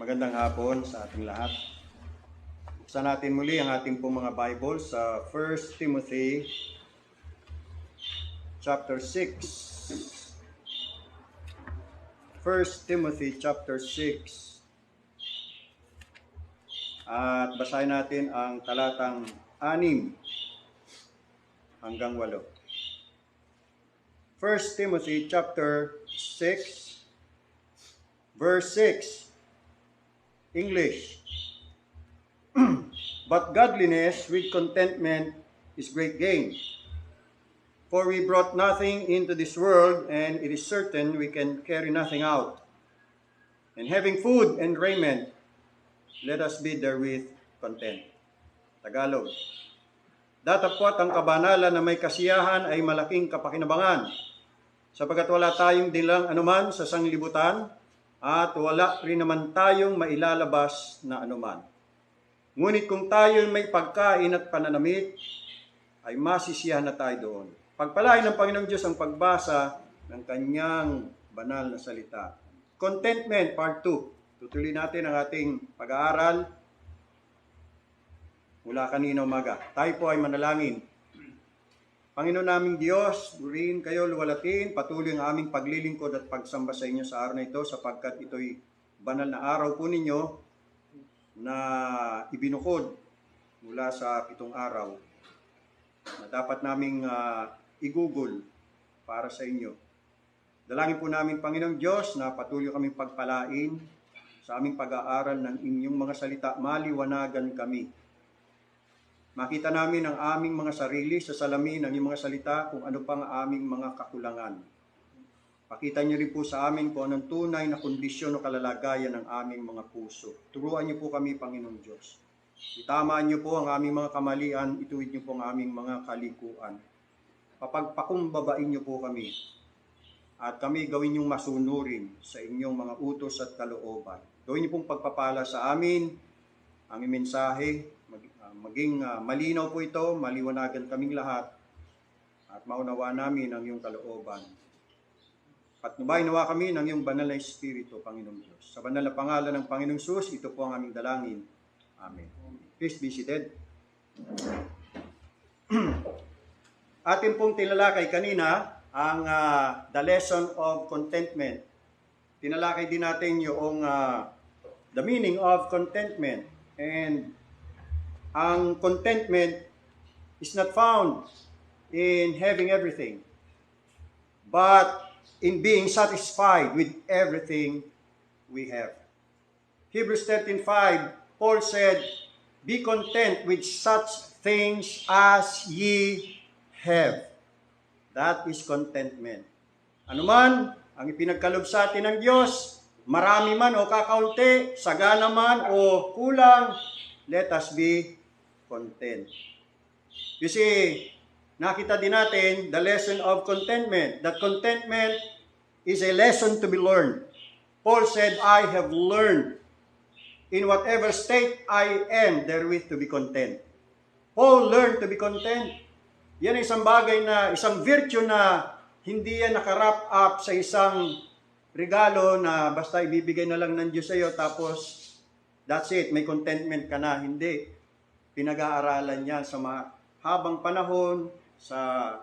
Magandang hapon sa ating lahat. Buksan natin muli ang ating pong mga Bible sa 1 Timothy chapter 6. 1 Timothy chapter 6. At basahin natin ang talatang 6 hanggang 8. 1 Timothy chapter 6 verse 6. English. But godliness with contentment is great gain. For we brought nothing into this world, and it is certain we can carry nothing out. And having food and raiment, let us be therewith content. Tagalog. Datapwat ang kabanalan na may kasiyahan ay malaking kapakinabangan, sapagat wala tayong dilang anuman sa sanglibutan, at wala rin naman tayong mailalabas na anuman. Ngunit kung tayo may pagkain at pananamit, ay masisiyahan na tayo doon. Pagpalain ng Panginoong Diyos ang pagbasa ng kanyang banal na salita. Contentment, part 2. Tutuloy natin ang ating pag-aaral mula kanina umaga. Tayo po ay manalangin. Panginoon naming Diyos, buriin kayo, luwalatin, patuloy ang aming paglilingkod at pagsamba sa inyo sa araw na ito sapagkat ito'y banal na araw po ninyo na ibinukod mula sa 7 araw na dapat naming igugol para sa inyo. Dalangin po namin, Panginoong Diyos, na patuloy kaming pagpalain sa aming pag-aaral ng inyong mga salita, maliwanagan kami. Makita namin ang aming mga sarili sa salamin ng iyong mga salita kung ano pang aming mga kakulangan. Pakita niyo rin po sa amin kung anong tunay na kondisyon o kalalagayan ng aming mga puso. Turuan niyo po kami, Panginoong Diyos. Itamaan niyo po ang aming mga kamalian, ituwid niyo po ang aming mga kalikuan. Papagpakumbabain niyo po kami. At kami gawin niyong masunurin sa inyong mga utos at kalooban. Gawin niyo pong pagpapala sa amin, ang mensahe, maging malinaw po ito, maliwanagan kaming lahat, at maunawa namin ang iyong kalooban. Patnubayin nawa kami ng iyong banal na Espiritu, Panginoong Diyos. Sa banal na pangalan ng Panginoong Sus, ito po ang aming dalangin. Amen. Please be seated. Atin pong tinalakay kanina ang the lesson of contentment. Tinalakay din natin yung the meaning of contentment. And ang contentment is not found in having everything, but in being satisfied with everything we have. Hebrews 13:5, Paul said, "Be content with such things as ye have." That is contentment. Anuman ang ipinagkaloob sa atin ng Diyos, marami man o kakaunti, sagana man o kulang, let us be content. You see, nakita din natin the lesson of contentment. That contentment is a lesson to be learned. Paul said, "I have learned in whatever state I am therewith to be content." Paul learned to be content. Yan ay isang bagay na, isang virtue na hindi yan nakarap up sa isang regalo na basta ibibigay na lang ng Diyos sa iyo tapos that's it, may contentment ka na. Hindi. Pinag-aaralan yan sa habang panahon, sa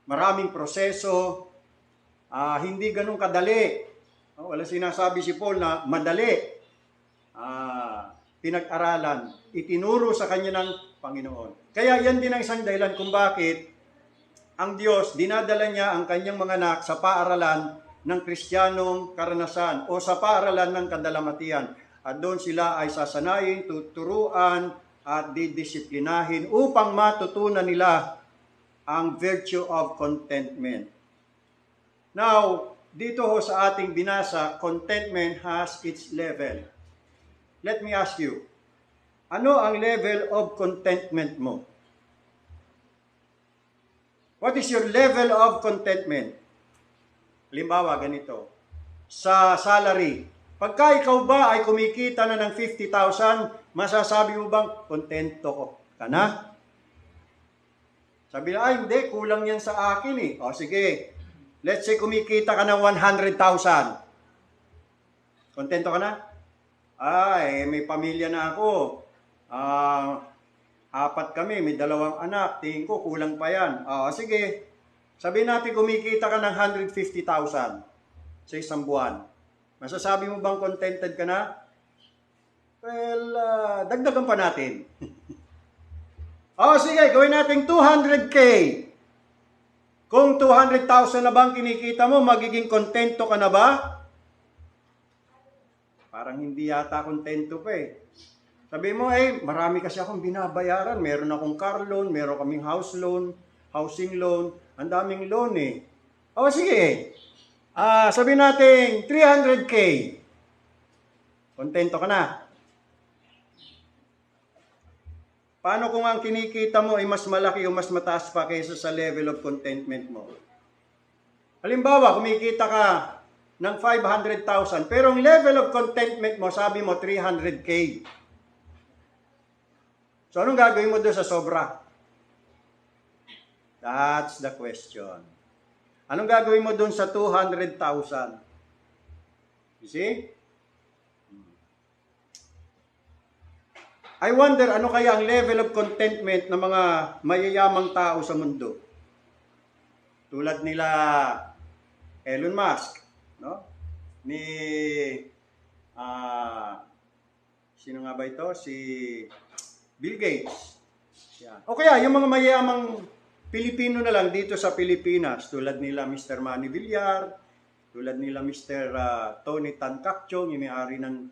maraming proseso, hindi ganun kadali. Wala sinasabi si Paul na madali. Pinag-aralan, itinuro sa kanya ng Panginoon. Kaya yan din ang isang dahilan kung bakit ang Diyos dinadala niya ang kanyang mga anak sa paaralan ng Kristiyanong karanasan o sa paaralan ng kadalamatian. At doon sila ay sasanayin, tuturuan, at didisiplinahin upang matutunan nila ang virtue of contentment. Now, dito ho sa ating binasa, contentment has its level. Let me ask you, ano ang level of contentment mo? What is your level of contentment? Halimbawa, ganito. Sa salary, pagka ikaw ba ay kumikita na ng 50,000, masasabi mo bang kontento ka na? Sabi na, hindi, kulang yan sa akin eh. O sige, let's say kumikita ka ng 100,000. Kontento ka na? May pamilya na ako. Apat kami, may 2 anak. Tingin ko, kulang pa yan. Sige. Sabihin natin, kumikita ka ng 150,000 sa isang buwan. Masasabi mo bang contented ka na? Well, dagdagan pa natin. Sige, gawin natin 200K. Kung 200,000 na bang kinikita mo, magiging kontento ka na ba? Parang hindi yata kontento pa eh. Sabi mo, marami kasi akong binabayaran. Meron akong car loan, meron kaming house loan, housing loan, ang daming loan eh. Sige. Sabi natin, 300K. Kontento ka na. Paano kung ang kinikita mo ay mas malaki o mas mataas pa kaysa sa level of contentment mo? Halimbawa, kumikita ka ng 500,000, pero ang level of contentment mo, sabi mo, 300K. So, anong gagawin mo doon sa sobra? That's the question. Anong gagawin mo doon sa 200,000? You see? I wonder, ano kaya ang level of contentment ng mga mayayamang tao sa mundo? Tulad nila Elon Musk, no? Ni sino nga ba ito? Si Bill Gates. Yan. O kaya yung mga mayayamang Pilipino na lang dito sa Pilipinas, tulad nila Mr. Manny Villar, tulad nila Mr. Tony Tan Cakchong, yung may-ari ng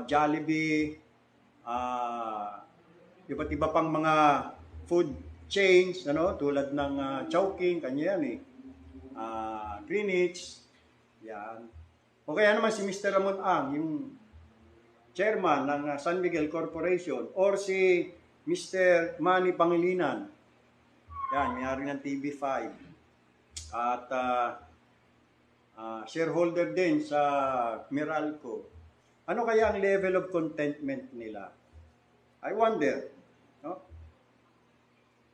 Jollibee, iba't iba pang mga food chains, tulad ng Chowking, kanya yan eh. Greenwich, yan. O kaya naman si Mr. Ramon Ang, yung chairman ng San Miguel Corporation, or si Mr. Manny Pangilinan, yan, may-ari ng TV5. At shareholder din sa Meralco. Ano kaya ang level of contentment nila? I wonder, no?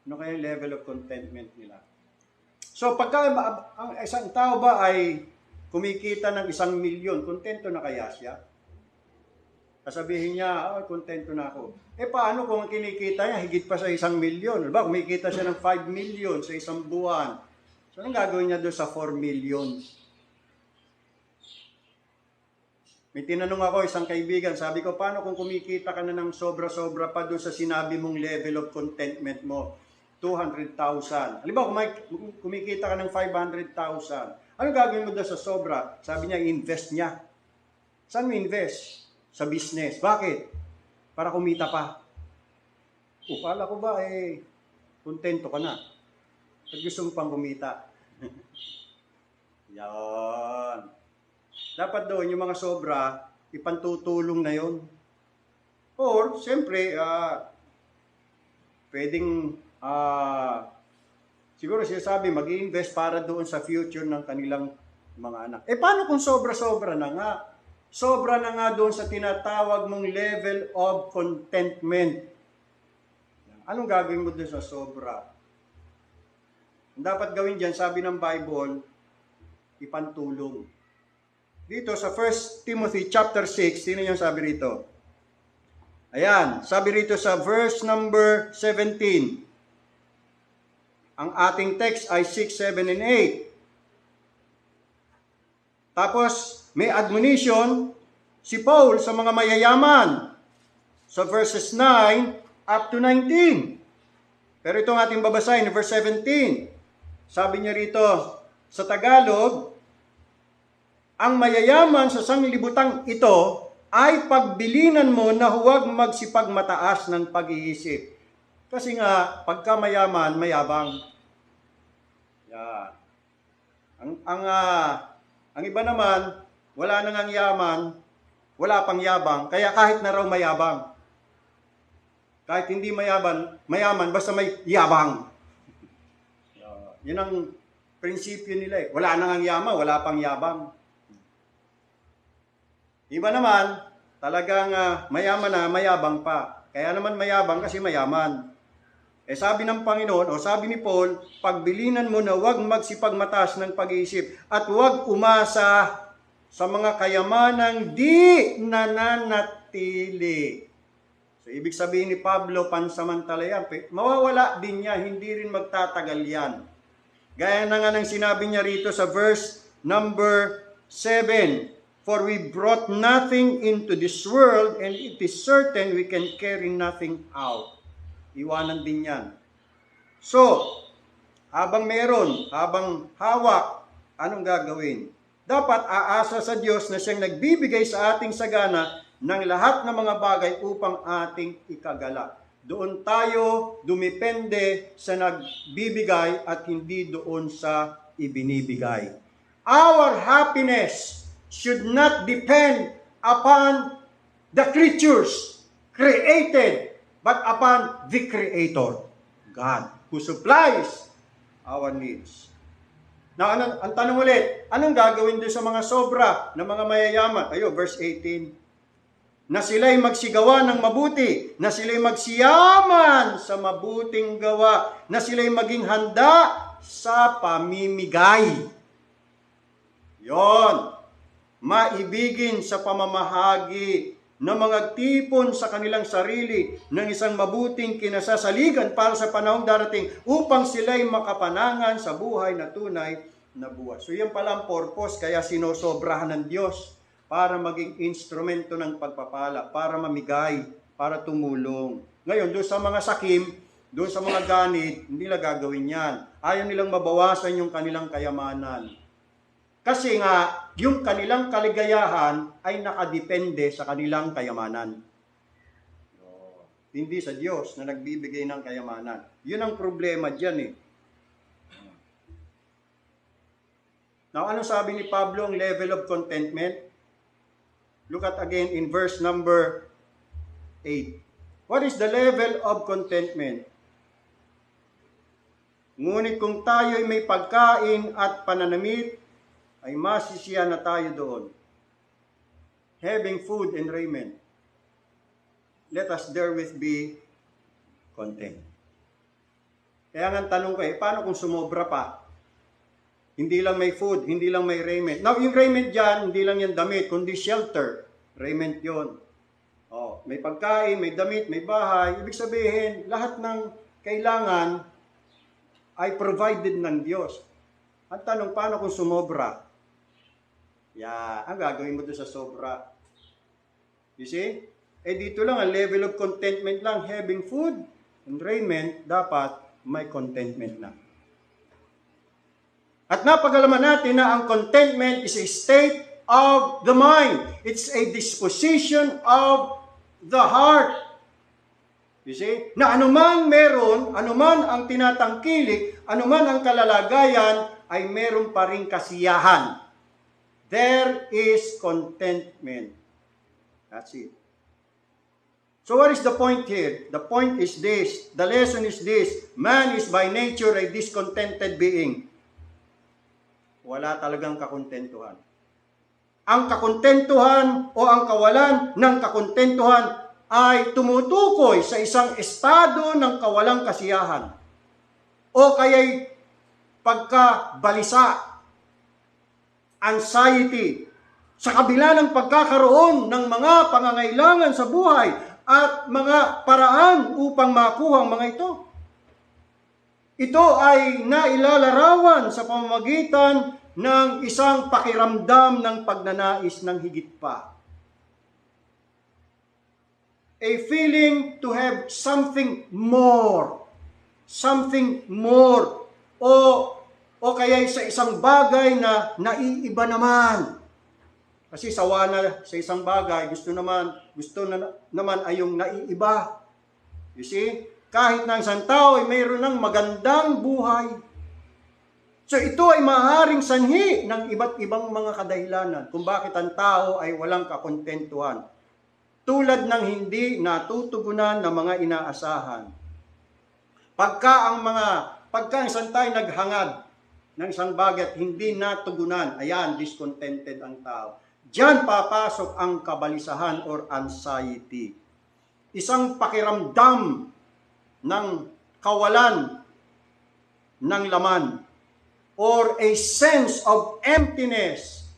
Ano kaya ang level of contentment nila? So, pagka ang isang tao ba ay kumikita ng 1 milyon, kontento na kaya siya? Sasabihin niya, kontento na ako. Paano kung kinikita niya, higit pa sa 1 milyon? Diba, kumikita siya ng 5 milyon sa isang buwan. So, anong gagawin niya doon sa 4 milyon? May tinanong ako, isang kaibigan, sabi ko, paano kung kumikita ka na ng sobra-sobra pa doon sa sinabi mong level of contentment mo? 200,000. Halimbawa, kumikita ka ng 500,000. Ano gagawin mo doon sa sobra? Sabi niya, invest niya. Saan mo invest? Sa business. Bakit? Para kumita pa. Kala ko ba, kontento ka na. At gusto mo pang kumita. Yan. Dapat doon, yung mga sobra, ipantutulong na yon. Or, siyempre, pwedeng, siguro sinasabi, mag-i-invest para doon sa future ng kanilang mga anak. Paano kung sobra-sobra na nga? Sobra na nga doon sa tinatawag mong level of contentment. Anong gagawin mo doon sa sobra? Ang dapat gawin dyan, sabi ng Bible, ipantulong. Dito sa 1 Timothy chapter 6, sino yung sabi rito? Ayan, sabi rito sa verse number 17. Ang ating text ay 6, 7, and 8. Tapos, may admonition si Paul sa mga mayayaman sa verses 9 up to 19. Pero itong ating babasahin, verse 17. Sabi niya rito, sa Tagalog, ang mayayaman sa sanglibutang ito ay pagbilinan mo na huwag magsipagmataas ng pag-iisip. Kasi nga, pagka mayaman, mayabang. Yan. Ang iba naman, wala nang ang yaman, wala pang yabang, kaya kahit na raw mayabang. Kahit hindi mayaman, basta may yabang. Yun ang prinsipyo nila eh. Wala nang ang yaman, wala pang yabang. Iba naman, talagang mayaman na, mayabang pa. Kaya naman mayabang kasi mayaman. Sabi ng Panginoon, o sabi ni Paul, pagbilinan mo na huwag magsipagmataas ng pag-iisip at huwag umasa sa mga kayamanang di nananatili. So, ibig sabihin ni Pablo, pansamantala yan. Mawawala din niya, hindi rin magtatagal yan. Gaya na nga ng sinabi niya rito sa verse number 7. For we brought nothing into this world, and it is certain we can carry nothing out. Iwanan din yan. So, habang meron, habang hawak, anong gagawin? Dapat aasa sa Diyos na siyang nagbibigay sa ating sagana ng lahat ng mga bagay upang ating ikagala. Doon tayo dumepende sa nagbibigay at hindi doon sa ibinibigay. Our happiness should not depend upon the creatures created, but upon the Creator, God, who supplies our needs. Now, ang tanong ulit, anong gagawin doon sa mga sobra ng mga mayayaman? Verse 18. Na sila'y magsigawa ng mabuti, na sila'y magsiyaman sa mabuting gawa, na sila'y maging handa sa pamimigay. Yon, maibigin sa pamamahagi na mga tipon sa kanilang sarili ng isang mabuting kinasasaligan para sa panahong darating upang sila'y makapanangan sa buhay na tunay na buhay. So yan pala ang purpose, kaya sinosobrahan ng Diyos para maging instrumento ng pagpapala, para mamigay, para tumulong. Ngayon, doon sa mga sakim, doon sa mga ganid, hindi nila gagawin yan. Ayaw nilang mabawasan yung kanilang kayamanan. Kasi nga, yung kanilang kaligayahan ay nakadepende sa kanilang kayamanan. Hindi sa Diyos na nagbibigay ng kayamanan. Yun ang problema dyan eh. Now, ano sabi ni Pablo ang level of contentment? Look at again in verse number 8. What is the level of contentment? Ngunit kung tayo ay may pagkain at pananamit, ay masisiya na tayo doon. Having food and raiment, let us therewith be content. Kaya nga tanong ko paano kung sumobra pa? Hindi lang may food, hindi lang may raiment. Now, yung raiment dyan, hindi lang yan damit, kundi shelter. Raiment yon. May pagkain, may damit, may bahay. Ibig sabihin, lahat ng kailangan ay provided ng Diyos. At tanong, paano kung sumobra? Ang gagawin mo doon sa sobra. You see? Dito lang, ang level of contentment lang, having food and raiment, dapat may contentment na. At napag-alaman natin na ang contentment is a state of the mind. It's a disposition of the heart. You see? Na anuman meron, anuman ang tinatangkilik, anuman ang kalalagayan, ay meron pa rin kasiyahan. There is contentment. That's it. So what is the point here? The point is this. The lesson is this. Man is by nature a discontented being. Wala talagang kakontentuhan. Ang kakontentuhan o ang kawalan ng kakontentuhan ay tumutukoy sa isang estado ng kawalang kasiyahan o kaya'y pagkabalisa, anxiety, sa kabila ng pagkakaroon ng mga pangangailangan sa buhay at mga paraan upang makuha ang mga ito. Ito ay nailalarawan sa pamamagitan ng isang pakiramdam ng pagnanais ng higit pa. A feeling to have something more. Something more. O kaya sa isang bagay na naiiba naman. Kasi sawa na sa isang bagay, gusto naman ay yung naiiba. You see? Kahit na isang tao ay mayroon ng magandang buhay. So ito ay maaaring sanhi ng iba't ibang mga kadahilanan kung bakit ang tao ay walang kakontentuhan. Tulad ng hindi natutugunan ng mga inaasahan. Pagka isang tayo naghangad ng isang bagay at hindi natugunan, ayan, discontented ang tao. Diyan papasok ang kabalisahan or anxiety. Isang pakiramdam ng kawalan ng laman or a sense of emptiness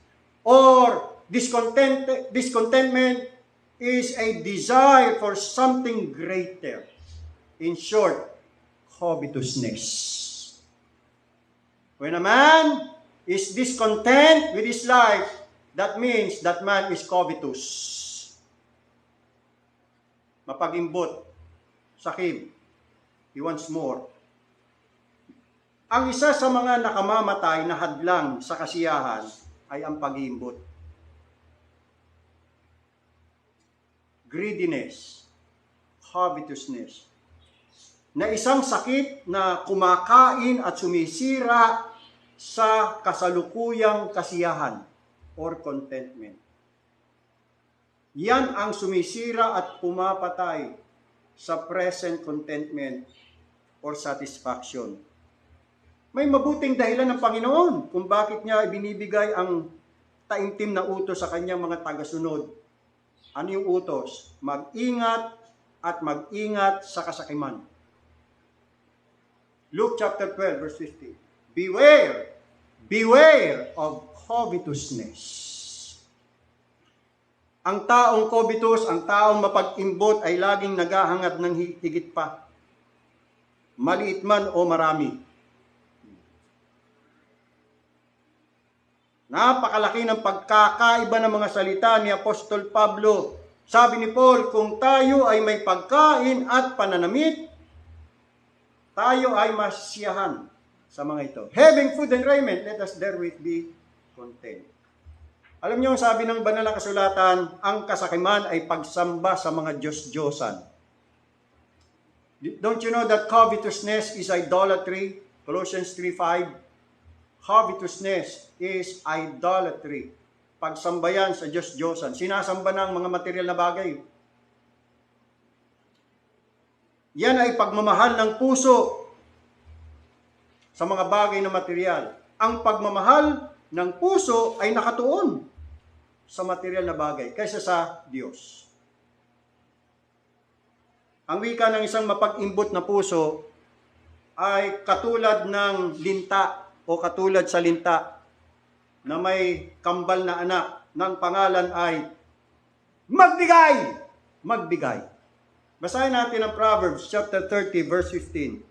Or discontentment is a desire for something greater. In short, covetousness. When a man is discontent with his life, that means that man is covetous. Mapagimbot, sakib. He wants more. Ang isa sa mga nakamamatay na hadlang sa kasiyahan ay ang pag-iimbot. Greediness, covetousness, na isang sakit na kumakain at sumisira sa kasalukuyang kasiyahan or contentment. Yan ang sumisira at pumapatay sa present contentment or satisfaction. May mabuting dahilan ng Panginoon kung bakit niya ibinibigay ang taimtim na utos sa kanyang mga tagasunod. Ano yung utos? Mag-ingat at mag-ingat sa kasakiman. Luke chapter 12 verse 50. Beware of covetousness. Ang taong covetous, ang taong mapag-imbot ay laging naghahangad ng higit pa. Maliit man o marami. Napakalaki ng pagkakaiba ng mga salita ni Apostol Pablo. Sabi ni Paul, kung tayo ay may pagkain at pananamit, tayo ay masiyahan sa mga ito. Having food and raiment, let us therewith be content. Alam niyo, sabi ng banal na kasulatan, ang kasakiman ay pagsamba sa mga Diyos-Diyosan. Don't you know that covetousness is idolatry? Colossians 3:5. Covetousness is idolatry. Pagsambayan sa Diyos-Diyosan. Sinasamba ng mga material na bagay. Yan ay pagmamahal ng puso sa mga bagay na material. Ang pagmamahal ng puso ay nakatuon sa material na bagay kaysa sa Diyos. Ang wika ng isang mapag-imbot na puso ay katulad ng linta o katulad sa linta na may kambal na anak ng pangalan ay magbigay! Magbigay. Basahin natin ang Proverbs chapter 30 verse 15.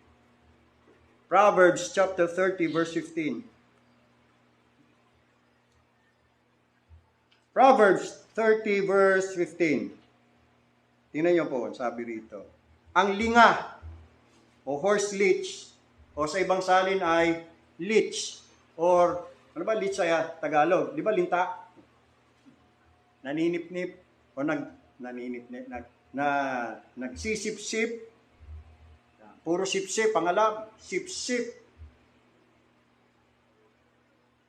Proverbs chapter 30 verse 15. Proverbs 30 verse 15. Tingnan niyo po, sabi rito. Ang linga o horse leech o sa ibang salin ay leech or ano ba leech ay Tagalog? Di ba linta? Naninip-nip o naninip-nip nagsisip-sip. Puro sip-sip, pangalab, sip-sip.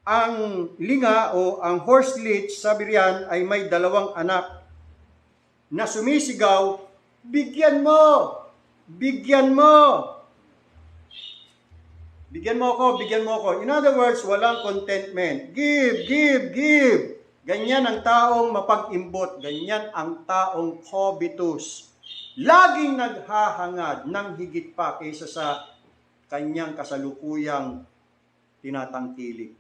Ang linga o ang horse leech, sabi riyan, ay may dalawang anak na sumisigaw, bigyan mo! Bigyan mo! Bigyan mo ako, bigyan mo ako. In other words, walang contentment. Give, give, give. Ganyan ang taong mapag-imbot. Ganyan ang taong covetous. Laging naghahangad ng higit pa kaysa sa kanyang kasalukuyang tinatangkilik.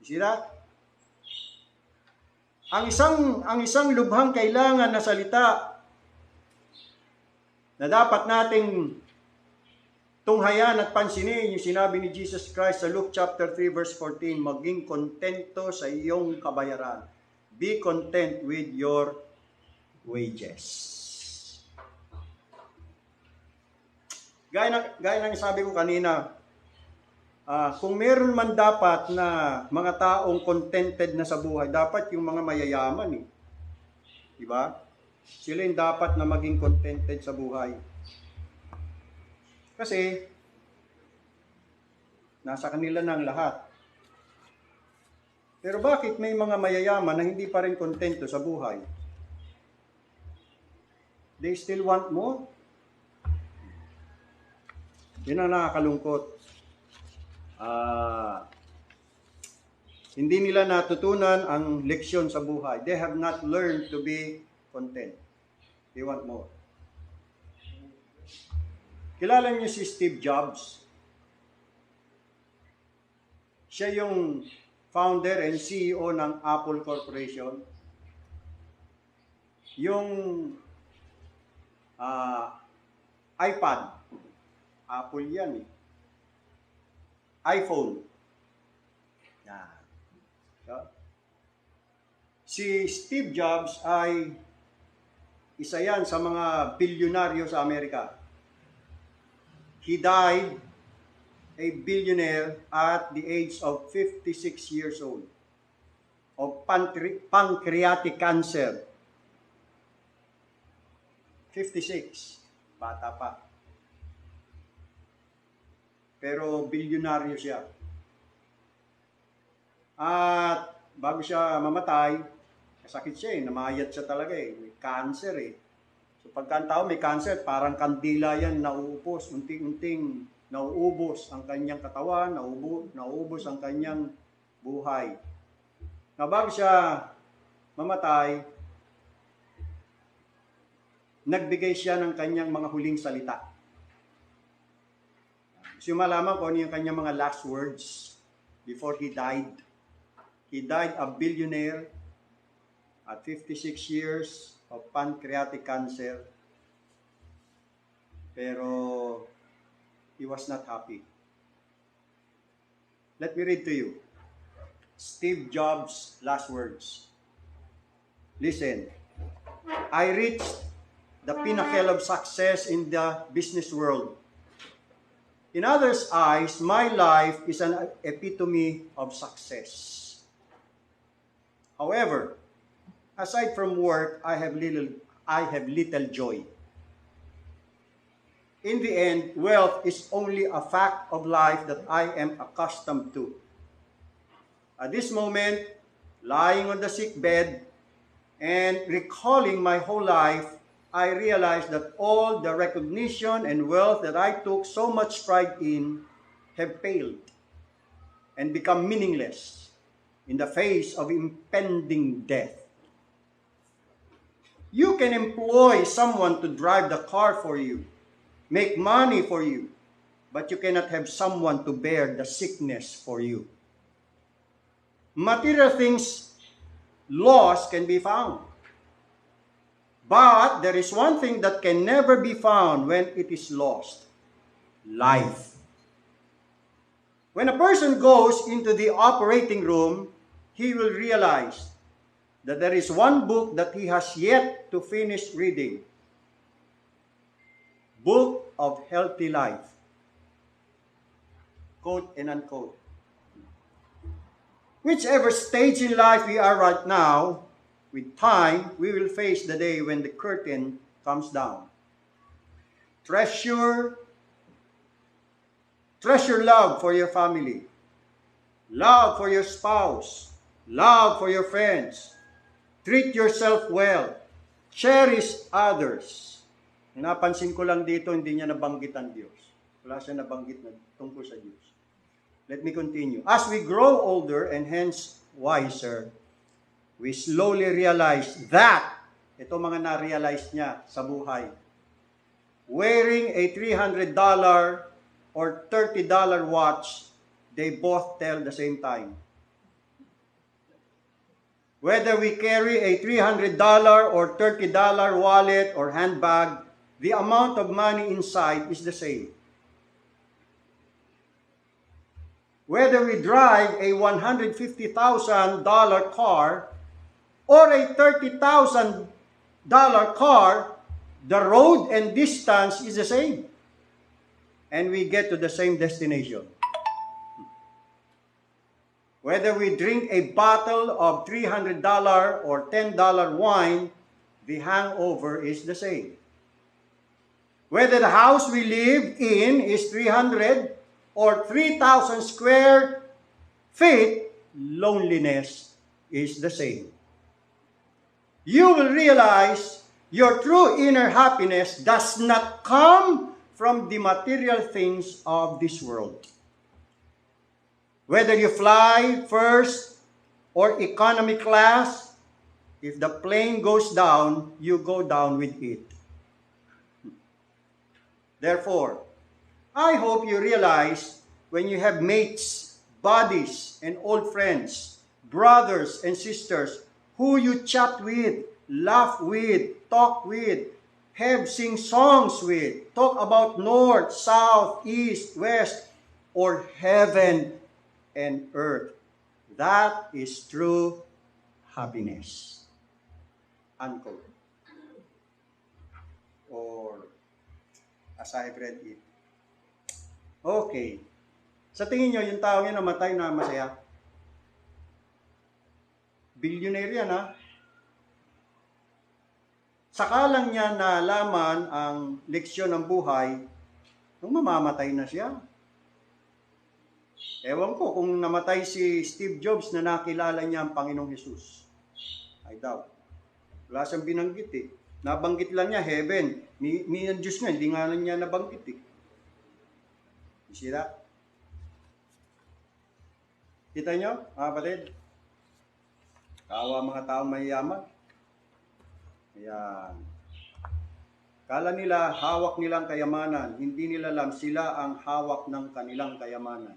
You see that? Ang isang lubhang kailangan na salita na dapat nating tunghayan at pansinin yung sinabi ni Jesus Christ sa Luke chapter 3 verse 14, maging kontento sa iyong kabayaran. Be content with your wages. Gaya ng sabi ko kanina, kung meron man dapat na mga taong contented na sa buhay, dapat yung mga mayayaman eh. Diba? Sila yung dapat na maging contented sa buhay. Kasi, nasa kanila na ang lahat. Pero bakit may mga mayayaman na hindi pa rin kontento sa buhay? They still want more. Yun ang nakakalungkot. Hindi nila natutunan ang leksyon sa buhay. They have not learned to be content. They want more. Kilala niyo si Steve Jobs? Siya yung founder and CEO ng Apple Corporation. Yung iPad, Apple yan eh. iPhone. Yan. So, si Steve Jobs ay isa yan sa mga bilyonaryo sa Amerika. He died a billionaire at the age of 56 years old of pancreatic cancer. 56. Bata pa. Pero bilyonaryo siya. At bago siya mamatay, sakit siya eh. Namayat siya talaga eh. May cancer eh. So pagka ang tao may cancer, parang kandila yan, nauupos. Unting-unting nauubos ang kanyang katawan, nauubos ang kanyang buhay. Na bago siya mamatay, nagbigay siya ng kanyang mga huling salita. Gusto malaman kung ano yung kanyang mga last words before he died. He died a billionaire at 56 years of pancreatic cancer. Pero he was not happy. Let me read to you Steve Jobs' last words. Listen. I reached the pinnacle of success in the business world. In others' eyes, my life is an epitome of success. However, aside from work, I have little joy. In the end, wealth is only a fact of life that I am accustomed to. At this moment, lying on the sick bed and recalling my whole life, I realized that all the recognition and wealth that I took so much pride in have failed and become meaningless in the face of impending death. You can employ someone to drive the car for you, make money for you, but you cannot have someone to bear the sickness for you. Material things lost can be found. But there is one thing that can never be found when it is lost: life. When a person goes into the operating room, he will realize that there is one book that he has yet to finish reading. Book of Healthy Life. Quote and unquote. Whichever stage in life we are right now, with time, we will face the day when the curtain comes down. Treasure love for your family, love for your spouse, love for your friends. Treat yourself well. Cherish others. Napansin ko lang dito, hindi niya nabanggit ang Diyos. Wala siya nabanggit na tungkol sa Diyos. Let me continue. As we grow older and hence wiser, we slowly realize that, ito mga na-realize niya sa buhay, wearing a $300 or $30 watch, they both tell the same time. Whether we carry a $300 or $30 wallet or handbag, the amount of money inside is the same. Whether we drive a $150,000 car or a $30,000 car, the road and distance is the same. And we get to the same destination. Whether we drink a bottle of $300 or $10 wine, the hangover is the same. Whether the house we live in is 300 or 3,000 square feet, loneliness is the same. You will realize your true inner happiness does not come from the material things of this world. Whether you fly first or economy class, if the plane goes down, you go down with it. Therefore, I hope you realize when you have mates buddies and old friends, brothers and sisters, who you chat with, laugh with, talk with, have sing songs with, talk about north, south, east, west, or heaven and earth. That is true happiness. Unquote. Or as I have read it. Okay. Sa tingin nyo, yung tao niya namatay na masaya? Billionaire yan, ha? Saka lang niya nalaman ang leksyon ng buhay nung mamamatay na siya. Ewan ko kung namatay si Steve Jobs na nakilala niya ang Panginoong Jesus. I doubt. Wala siyang binanggit eh. Nabanggit lang niya heaven. Ang Diyos nga, hindi nga lang niya nabanggit eh. You see that? Kita nyo, mga kapatid? Kawa mga taong mayayaman. Ayan. Kala nila hawak nilang kayamanan. Hindi nila alam sila ang hawak ng kanilang kayamanan.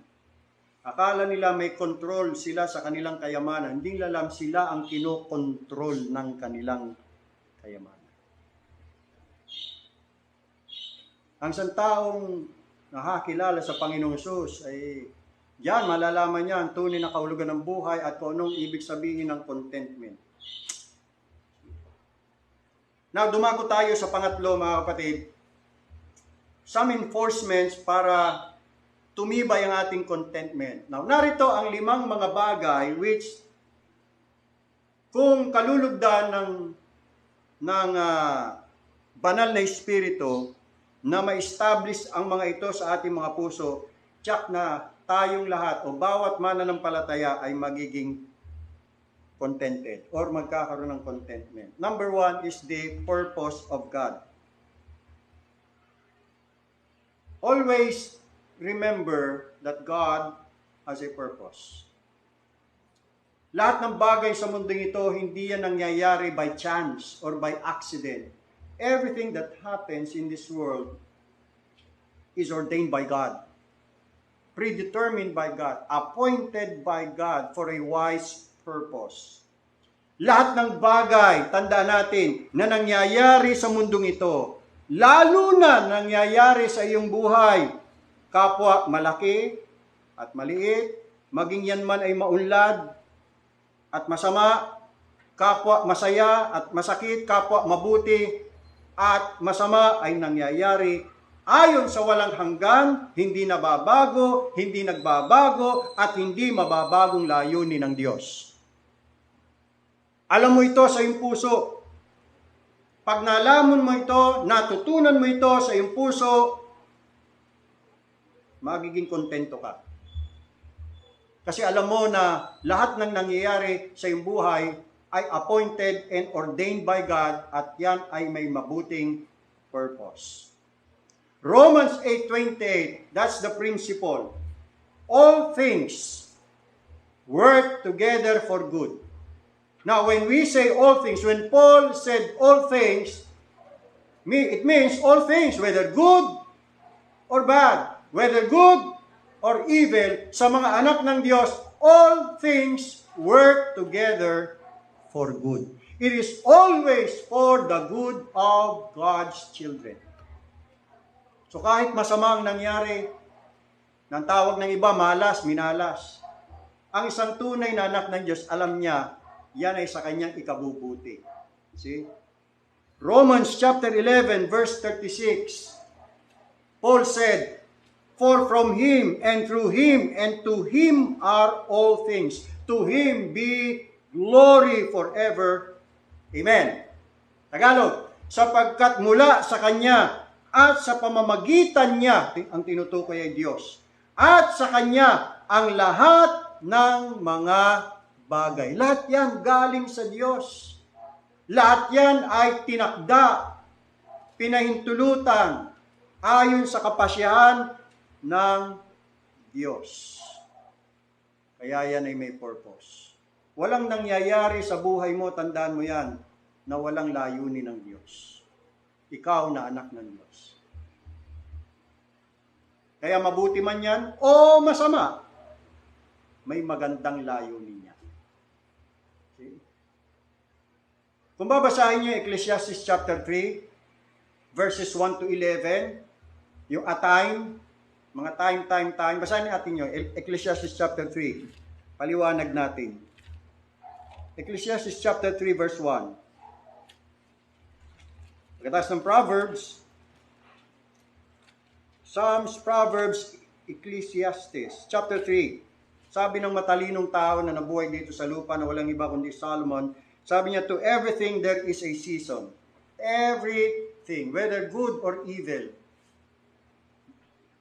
Akala nila may control sila sa kanilang kayamanan. Hindi nila alam sila ang kinokontrol ng kanilang kayamanan. Ang isang taong nakakilala sa Panginoong Hesus ay diyan malalaman niya ang tunay na kahulugan ng buhay at kung anong ibig sabihin ng contentment. Now, dumago tayo sa pangatlo, mga kapatid. Some enforcements para tumibay ang ating contentment. Now, narito ang 5 mga bagay which kung kalulugdan ng banal na espiritu na ma-establish ang mga ito sa ating mga puso, tiyak na tayong lahat o bawat mananampalataya ay magiging contented or magkakaroon ng contentment. Number 1 is the purpose of God. Always remember that God has a purpose. Lahat ng bagay sa mundong ito, hindi yan nangyayari by chance or by accident. Everything that happens in this world is ordained by God, predetermined by God, appointed by God for a wise purpose. Lahat ng bagay, tandaan natin, na nangyayari sa mundong ito, lalo na nangyayari sa iyong buhay, kapwa malaki at maliit, maging yan man ay maunlad at masama, kapwa masaya at masakit, kapwa mabuti at masama ay nangyayari ayon sa walang hanggan, hindi nababago, hindi nagbabago, at hindi mababagong layunin ng Diyos. Alam mo ito sa iyong puso. Pag nalaman mo ito, natutunan mo ito sa iyong puso, magiging kontento ka. Kasi alam mo na lahat ng nangyayari sa iyong buhay ay appointed and ordained by God at yan ay may mabuting purpose. Romans 8:28, that's the principle. All things work together for good. Now, when we say all things, when Paul said all things, it means all things, whether good or bad, whether good or evil, sa mga anak ng Diyos, all things work together for good. It is always for the good of God's children. So kahit masama ang nangyari, ng tawag ng iba, malas, minalas, ang isang tunay na anak ng Diyos, alam niya, yan ay sa kanyang ikabubuti. See? Romans chapter 11, verse 36, Paul said, for from Him and through Him and to Him are all things. To Him be glory forever. Amen. Tagalog, sapagkat mula sa Kanya at sa pamamagitan niya, ang tinutukoy ay Diyos, at sa Kanya ang lahat ng mga bagay. Lahat yan galing sa Diyos. Lahat yan ay tinakda, pinahintulutan, ayon sa kapasyahan ng Diyos. Kaya yan ay may purpose. Walang nangyayari sa buhay mo, tandaan mo yan, na walang layunin ng Diyos. Ikaw na anak ng Diyos. Kaya mabuti man yan o masama, may magandang layunin niya. See? Kung babasahin niyo Ecclesiastes chapter 3, verses 1 to 11, yung a time, mga time. Basahin natin nyo, Ecclesiastes chapter 3. Paliwanag natin. Ecclesiastes chapter 3, verse 1. Pagkatapos ng Proverbs, Psalms, Proverbs, Ecclesiastes, chapter 3. Sabi ng matalinong tao na nabuhay dito sa lupa na walang iba kundi Solomon, sabi niya, to everything there is a season. Everything, whether good or evil,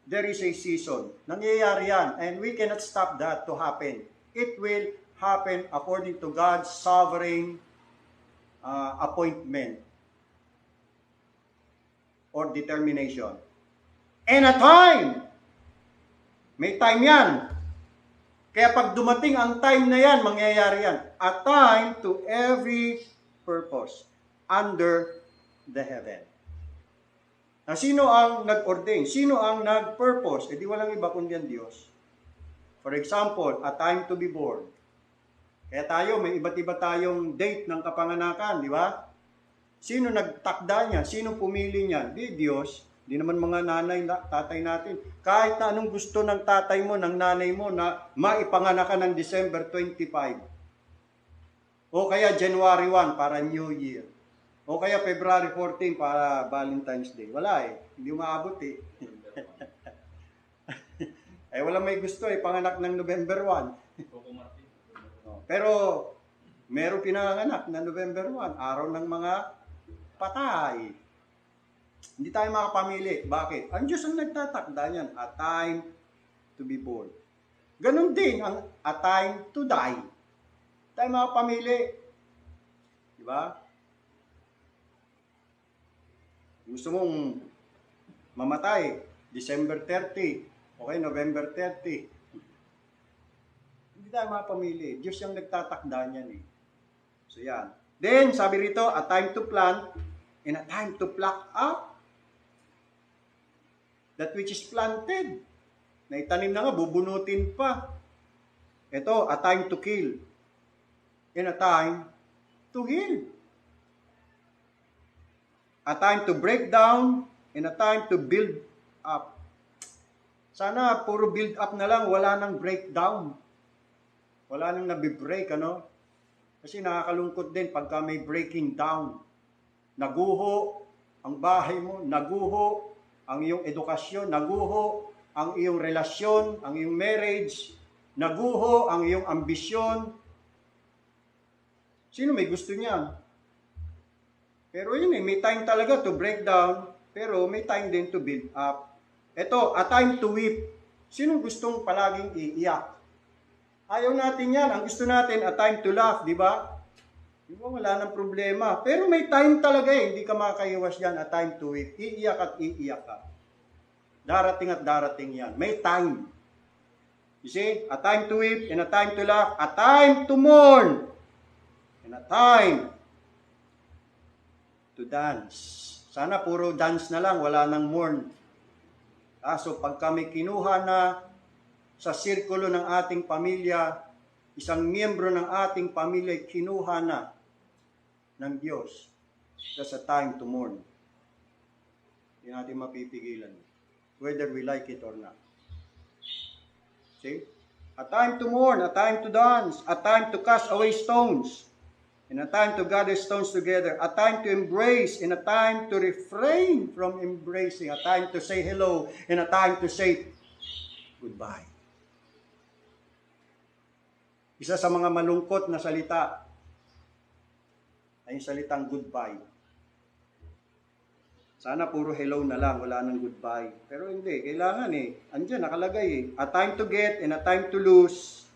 there is a season. Nangyayari yan, and we cannot stop that to happen. It will happen according to God's sovereign appointment or determination. And a time, may time yan. Kaya pag dumating ang time na yan, mangyayari yan. A time to every purpose under the heaven. Na sino ang nag-ordain? Sino ang nag-purpose? E di walang iba kundi ang Diyos. For example, a time to be born. Kaya tayo, may iba't iba tayong date ng kapanganakan, di ba? Sino nagtakda niya? Sino pumili niya? Di Diyos. Di naman mga nanay, tatay natin. Kahit na anong gusto ng tatay mo, ng nanay mo na maipanganakan ng December 25. O kaya January 1 para New Year. O kaya February 14 para Valentine's Day. Wala eh. Hindi maabot eh. Eh wala may gusto eh. Panganak ng November 1. Pero meron pinanganak na November 1. Araw ng mga patay. Hindi tayo makapamili. Bakit? Ang Diyos ang nagtatakda niyan. A time to be born. Ganon din ang a time to die. Tayo makapamili. Diba? Gusto mong mamatay, December 30, okay, November 30. Hindi tayo makapamili. Diyos yung nagtatakda niyan eh. So yan. Then, sabi rito, a time to plant and a time to pluck up that which is planted. Naitanim na nga, bubunutin pa. Ito, a time to kill and a time to heal. A time to break down and a time to build up. Sana puro build up na lang, wala nang breakdown. Wala nang nabibreak, ano? Kasi nakakalungkot din pagka may breaking down. Naguho ang bahay mo, naguho ang iyong edukasyon, naguho ang iyong relasyon, ang iyong marriage, naguho ang iyong ambisyon. Sino may gusto niyan? Pero yun eh, may time talaga to break down, pero may time din to build up. Ito, a time to weep. Sino gustong palaging iiyak? Ayaw natin yan. Ang gusto natin, a time to laugh, di ba? Di ba, wala nang problema. Pero may time talaga eh. Hindi ka makakaiwas yan, a time to weep. Iiyak at iiyak ka. Darating at darating yan. May time. You see? A time to weep and a time to laugh. A time to mourn. And a time to dance. Sana puro dance na lang, wala nang mourn. So pag kami kinuha na sa sirkulo ng ating pamilya, isang miyembro ng ating pamilya ay kinuha na ng Diyos. That's a time to mourn. Hindi natin mapipigilan. Whether we like it or not. See? A time to mourn, a time to dance, a time to cast away stones, and a time to gather stones together, a time to embrace, and a time to refrain from embracing, a time to say hello, and a time to say goodbye. Isa sa mga malungkot na salita ay yung salitang goodbye. Sana puro hello na lang, wala nang goodbye. Pero hindi, kailangan eh. Andiyan, nakalagay eh. A time to get and a time to lose.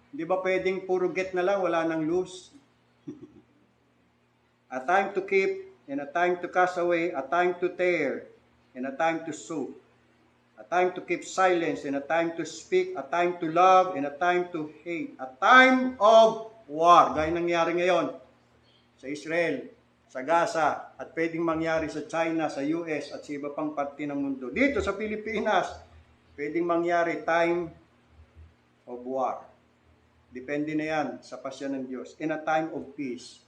Hindi ba pwedeng puro get na lang, wala nang lose? A time to keep and a time to cast away, a time to tear and a time to sow. A time to keep silence and a time to speak, a time to love and a time to hate. A time of war. Gaya nangyari ngayon sa Israel, sa Gaza, at pwedeng mangyari sa China, sa US, at sa iba pang parte ng mundo. Dito sa Pilipinas, pwedeng mangyari time of war. Depende na yan sa pasya ng Diyos. In a time of peace.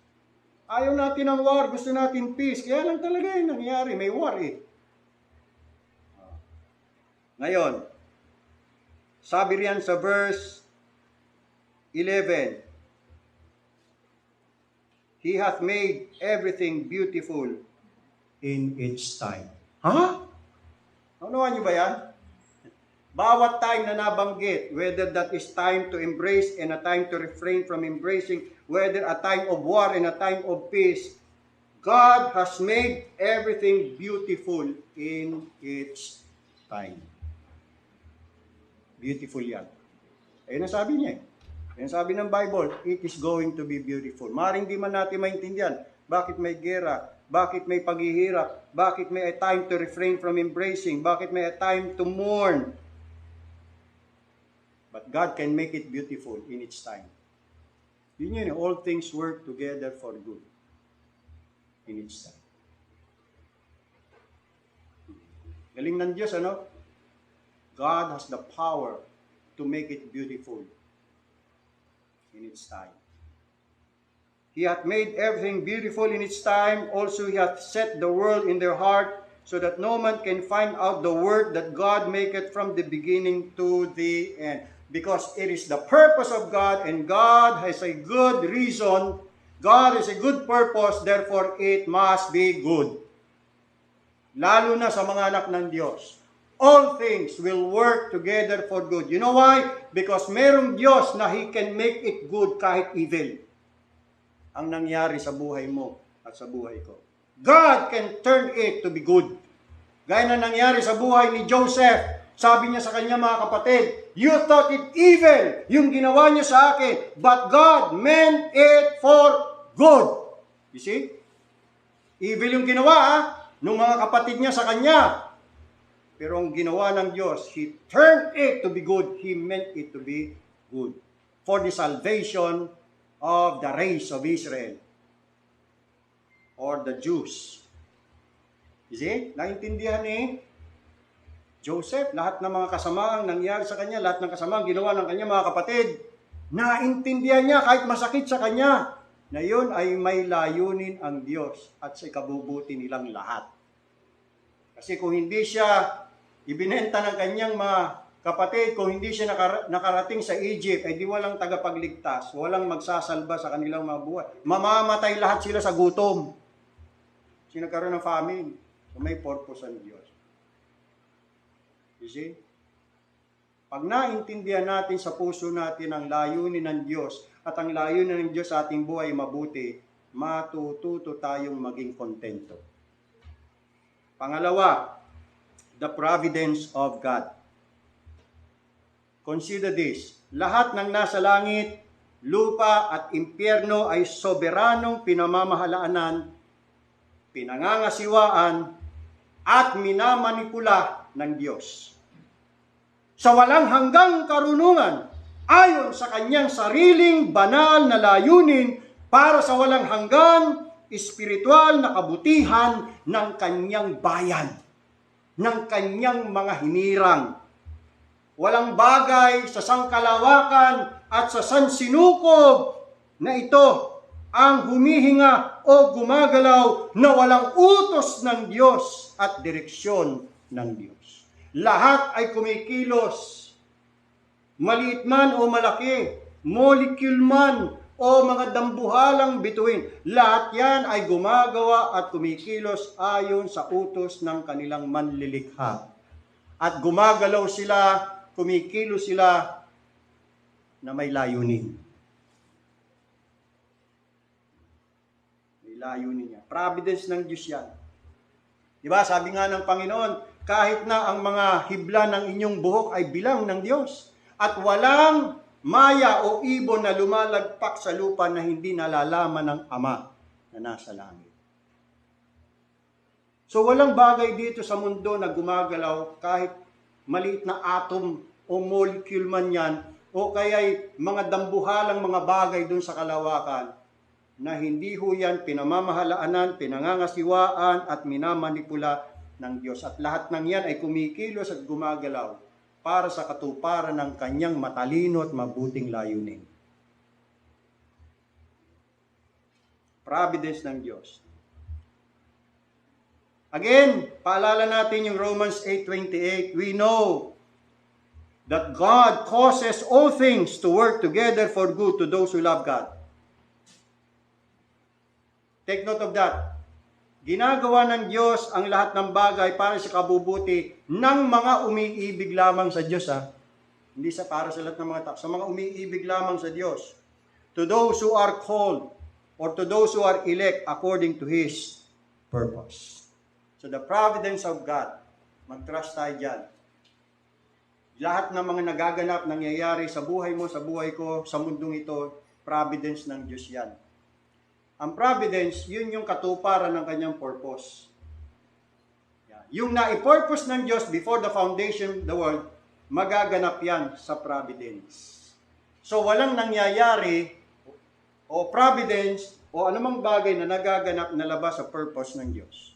Ayaw natin ng war, gusto natin peace. Kaya lang talaga yung nangyari, may war eh. Ngayon, sabi riyan sa verse 11, He hath made everything beautiful in its time. Ha? Naunawan niyo ba yan? Bawat time na nabanggit, whether that is time to embrace and a time to refrain from embracing, whether a time of war and a time of peace, God has made everything beautiful in its time. Beautiful yan. Ayun ang sabi niya eh. Ayun ang sabi ng Bible, it is going to be beautiful. Maring di man natin maintindihan, bakit may gera, bakit may paghihirap, bakit may a time to refrain from embracing, bakit may a time to mourn. But God can make it beautiful in its time. Yun yun, all things work together for good in its time. Galing ng Diyos, ano? God has the power to make it beautiful in its time. He hath made everything beautiful in its time. Also, He hath set the world in their heart, so that no man can find out the work that God maketh from the beginning to the end. Because it is the purpose of God, and God has a good reason, God has a good purpose, therefore it must be good. Lalo na sa mga anak ng Diyos. All things will work together for good. You know why? Because merong Diyos na He can make it good kahit evil. Ang nangyari sa buhay mo at sa buhay ko. God can turn it to be good. Gaya na nangyari sa buhay ni Joseph. Sabi niya sa kanya, mga kapatid, you thought it evil, yung ginawa niyo sa akin, but God meant it for good. You see? Evil yung ginawa, nung mga kapatid niya sa kanya. Pero ang ginawa ng Diyos, He turned it to be good. He meant it to be good. For the salvation of the race of Israel. Or the Jews. You see? Naintindihan ni Joseph, lahat ng mga kasamaang nangyari sa kanya, lahat ng kasamaang ginawa ng kanya mga kapatid, naintindihan niya kahit masakit sa kanya, na yun ay may layunin ang Diyos at sa ikabubuti nilang lahat. Kasi kung hindi siya ibinenta ng kanyang mga kapatid, kung hindi siya nakarating sa Egypt, ay di walang tagapagligtas, walang magsasalba sa kanilang mga buhay. Mamamatay lahat sila sa gutom. Sinagkaroon ng famine. So may purpose ang Diyos. You see? Pag naintindihan natin sa puso natin ang layunin ng Diyos at ang layunin ng Diyos sa ating buhay mabuti, matututo tayong maging kontento. Pangalawa, the providence of God. Consider this. Lahat ng nasa langit, lupa at impyerno ay soberanong pinamamahalaanan, pinangangasiwaan at minamanipula ng Diyos. Sa walang hanggang karunungan, ayon sa kanyang sariling banal na layunin para sa walang hanggang espiritual na kabutihan ng kanyang bayan, ng kanyang mga hinirang. Walang bagay sa sangkalawakan at sa sansinukob na ito ang humihinga o gumagalaw na walang utos ng Diyos at direksyon ng Diyos. Lahat ay kumikilos, maliit man o malaki, molecule man o mga dambuhalang bituin. Lahat yan ay gumagawa at kumikilos ayon sa utos ng kanilang manlilikha. At gumagalaw sila, kumikilos sila na may layunin. May layunin niya. Providence ng Diyos yan. Diba? Sabi nga ng Panginoon, kahit na ang mga hibla ng inyong buhok ay bilang ng Diyos, at walang maya o ibon na lumalagpak sa lupa na hindi nalalaman ng Ama na nasa langit. So walang bagay dito sa mundo na gumagalaw kahit maliit na atom o molecule man yan o kaya'y mga dambuhalang mga bagay dun sa kalawakan na hindi ho yan pinamamahalaanan, pinangangasiwaan at minamanipula ng Diyos. At lahat ng yan ay kumikilos at gumagalaw para sa katuparan ng kanyang matalino at mabuting layunin. Providence ng Diyos. Again, paalala natin yung Romans 8:28. We know that God causes all things to work together for good to those who love God. Take note of that. Ginagawa ng Diyos ang lahat ng bagay para sa kabubuti ng mga umiibig lamang sa Diyos. Hindi sa para sa lahat ng mga tao. Sa mga umiibig lamang sa Diyos. To those who are called or to those who are elect according to His purpose. So the providence of God, mag-trust tayo dyan. Lahat ng mga nagaganap, nangyayari sa buhay mo, sa buhay ko, sa mundong ito, providence ng Diyos yan. Ang providence, yun yung katuparan ng kanyang purpose. Yung na-purpose ng Diyos before the foundation of the world, magaganap yan sa providence. So walang nangyayari o providence o anumang bagay na nagaganap na labas sa purpose ng Diyos.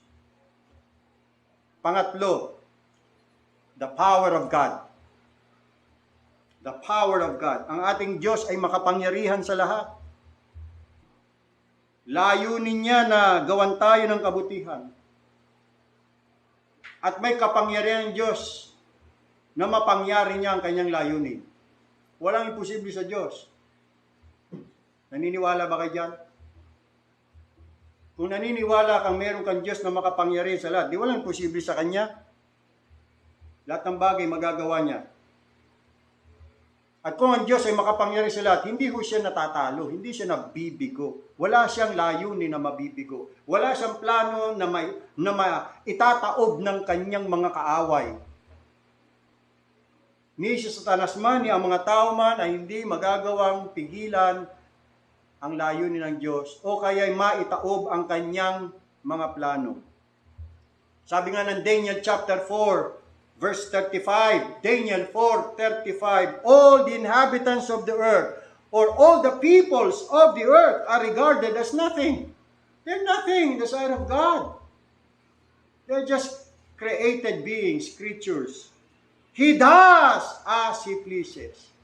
Pangatlo, the power of God. The power of God. Ang ating Diyos ay makapangyarihan sa lahat. Layunin niya na gawan tayo ng kabutihan. At may kapangyarihan ng Diyos na mapangyari niya ang kanyang layunin. Walang imposible sa Diyos. Naniniwala ba kayo dyan? Kung naniniwala kang meron kang Diyos na makapangyarihan sa lahat, di walang imposible sa Kanya. Lahat ng bagay magagawa niya. At kung ang Diyos ay makapangyarihan sa lahat, hindi ho siya natatalo, hindi siya nabibigo. Wala siyang layunin na mabibigo. Wala siyang plano na itataob ng kanyang mga kaaway. Ni si Satanas man, ni ang mga tao man ay hindi magagawang pigilan ang layunin ng Diyos o kaya'y maitaob ang kanyang mga plano. Sabi nga ng Daniel chapter 4, verse 35, Daniel 4:35, all the inhabitants of the earth, or all the peoples of the earth are regarded as nothing. They're nothing in the sight of God. They're just created beings, creatures. He does as He pleases.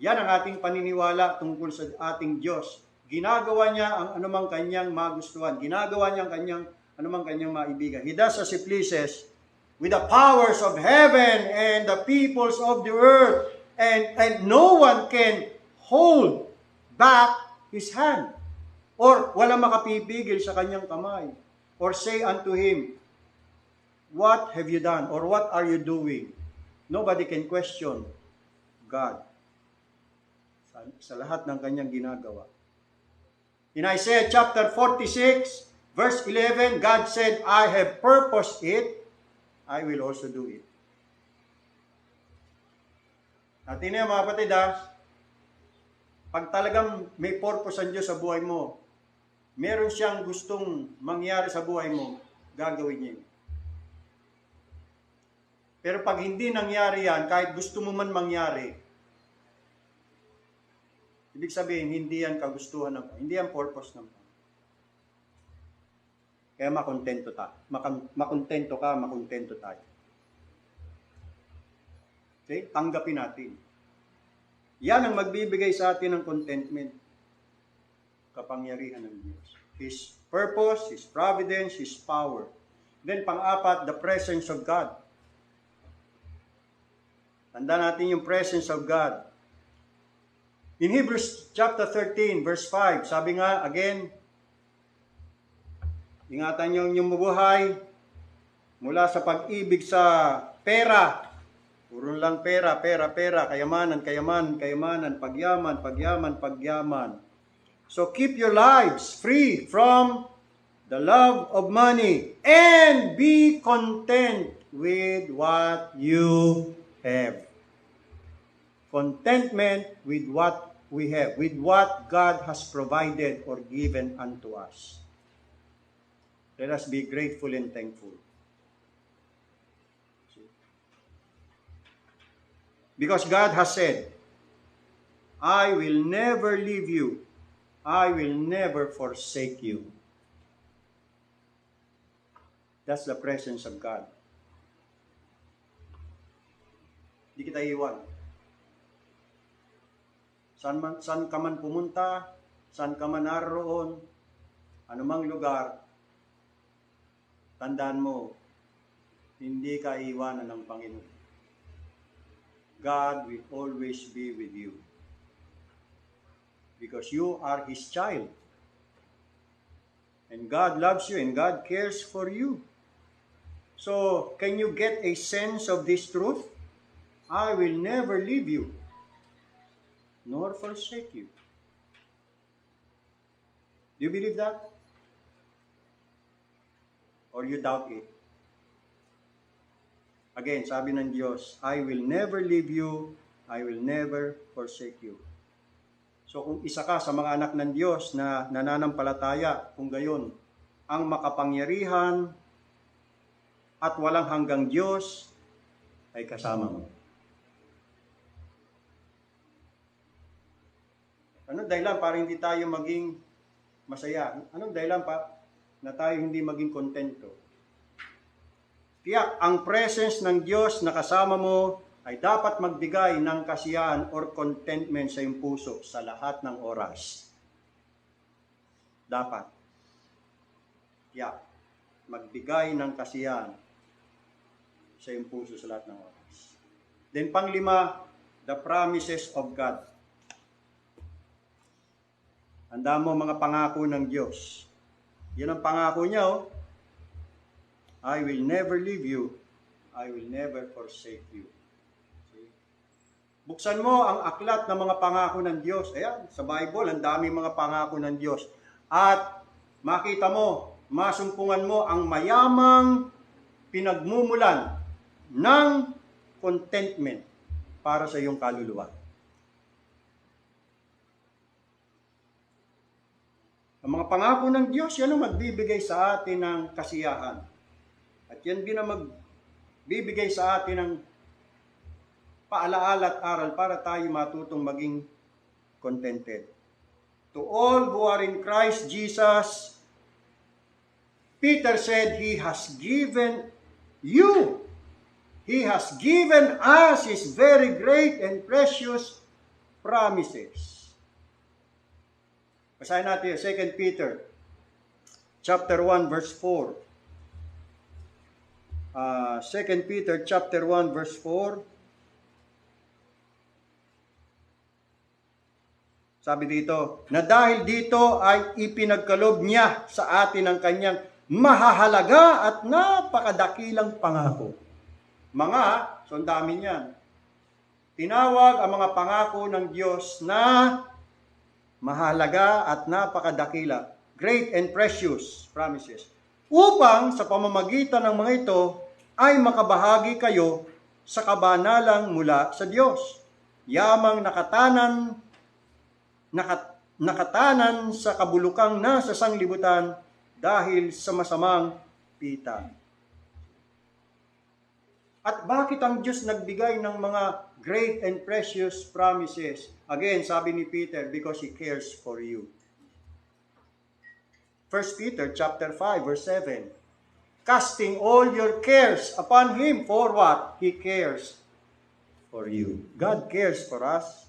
Yan ang ating paniniwala tungkol sa ating Diyos. Ginagawa niya ang anumang kanyang magustuhan. Ginagawa niya ang anumang kanyang maibigan. He does as He pleases with the powers of heaven and the peoples of the earth. And no one can hold back His hand. Or wala makapipigil sa kanyang kamay. Or say unto Him, what have you done? Or what are you doing? Nobody can question God sa lahat ng kanyang ginagawa. In Isaiah chapter 46, verse 11, God said, I have purposed it, I will also do it. At yun mga kapatid, pag talagang may purpose ang Diyos sa buhay mo, meron siyang gustong mangyari sa buhay mo, gagawin niya yun. Pero pag hindi nangyari yan, kahit gusto mo man mangyari, ibig sabihin, hindi yan kagustuhan ng hindi yan purpose ng kaya makontento ka, makontento tayo. Okay? Tanggapin natin. Yan ang magbibigay sa atin ng contentment. Kapangyarihan ng Diyos. His purpose, His providence, His power. Then pang-apat, the presence of God. Tanda natin yung presence of God. In Hebrews chapter 13, verse 5, sabi nga, again, ingatan niyo ang inyong mabuhay mula sa pag-ibig sa pera. Puro lang pera, kayamanan, pagyaman. So keep your lives free from the love of money and be content with what you have. Contentment with what we have, with what God has provided or given unto us. Let us be grateful and thankful. Because God has said, I will never leave you. I will never forsake you. That's the presence of God. Hindi kita iwan. Saan ka man pumunta, saan ka man naroon, anumang lugar, tandaan mo, hindi ka iwanan ng Panginoon. God will always be with you. Because you are His child. And God loves you and God cares for you. So, can you get a sense of this truth? I will never leave you, nor forsake you. Do you believe that? Or you doubt it? Again, sabi ng Diyos, I will never leave you, I will never forsake you. So kung isa ka sa mga anak ng Diyos na nananampalataya, kung gayon, ang makapangyarihan at walang hanggang Diyos ay kasama mo. Anong dahilan para hindi tayo maging masaya? Anong dahilan pa na tayo hindi maging kontento? Tiyak, ang presence ng Diyos na kasama mo ay dapat magbigay ng kasiyahan or contentment sa iyong puso sa lahat ng oras. Dapat. Tiyak, magbigay ng kasiyahan sa iyong puso sa lahat ng oras. Then panglima, the promises of God. Handa mo mga pangako ng Diyos. Yan ang pangako niya, oh. I will never leave you. I will never forsake you. See? Buksan mo ang aklat ng mga pangako ng Diyos. Ayan, sa Bible, ang daming mga pangako ng Diyos. At makita mo, masumpungan mo ang mayamang pinagmumulan ng contentment para sa iyong kaluluwa. Ang mga pangako ng Diyos, yan ang magbibigay sa atin ng kasiyahan. At yan din ang magbibigay sa atin ng paalaala at aral para tayo matutong maging contented. To all who are in Christ Jesus, Peter said, He has given you. He has given us His very great and precious promises. Basahin natin 2 Peter chapter 1 verse 4. 2 Peter chapter 1 verse 4. Sabi dito, na dahil dito ay ipinagkalob niya sa atin ang kanyang mahahalaga at napakadakilang pangako. Mga, so ang dami niyan. Tinawag ang mga pangako ng Diyos na mahalaga at napakadakila, great and precious promises, upang sa pamamagitan ng mga ito ay makabahagi kayo sa kabanalang mula sa Diyos. Yamang nakatanan sa kabulukang nasa sanglibutan dahil sa masamang pitan. At bakit ang Diyos nagbigay ng mga great and precious promises? Again, sabi ni Peter, because He cares for you. 1 Peter chapter 5 verse 7. Casting all your cares upon Him, for what? He cares for you. God cares for us.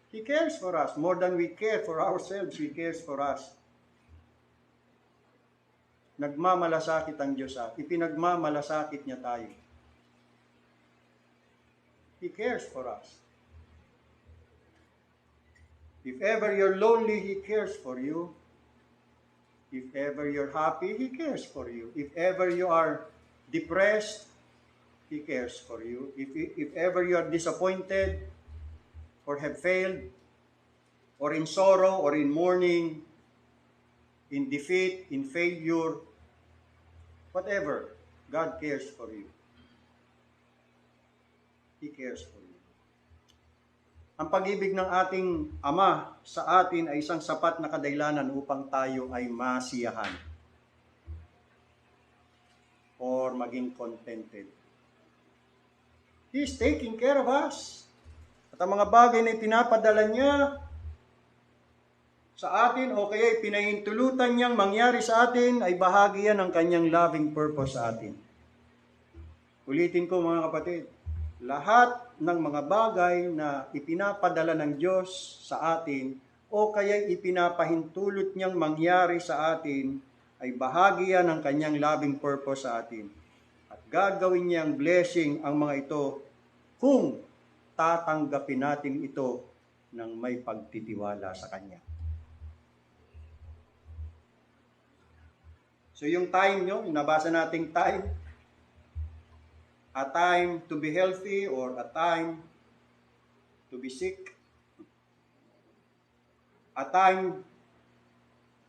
He cares for us more than we care for ourselves. He cares for us. Nagmamalasakit ang Diyos at ipinagmamalasakit niya tayo. He cares for us. If ever you're lonely, He cares for you. If ever you're happy, He cares for you. If ever you are depressed, He cares for you. If ever you are disappointed or have failed, or in sorrow or in mourning, in defeat, in failure, whatever, God cares for you. He cares for you. Ang pag-ibig ng ating Ama sa atin ay isang sapat na kadahilanan upang tayo ay masiyahan or maging contented. He is taking care of us. At ang mga bagay na ipinapadala niya sa atin o kaya ipinahintulutan niyang mangyari sa atin ay bahagi yan ng kanyang loving purpose sa atin. Ulitin ko mga kapatid, lahat ng mga bagay na ipinapadala ng Diyos sa atin o kaya ipinapahintulot niyang mangyari sa atin ay bahagi yan ng kanyang loving purpose sa atin. At gagawin niyang blessing ang mga ito kung tatanggapin natin ito ng may pagtitiwala sa Kanya. So yung time nyo, yung nabasa nating time, a time to be healthy or a time to be sick, a time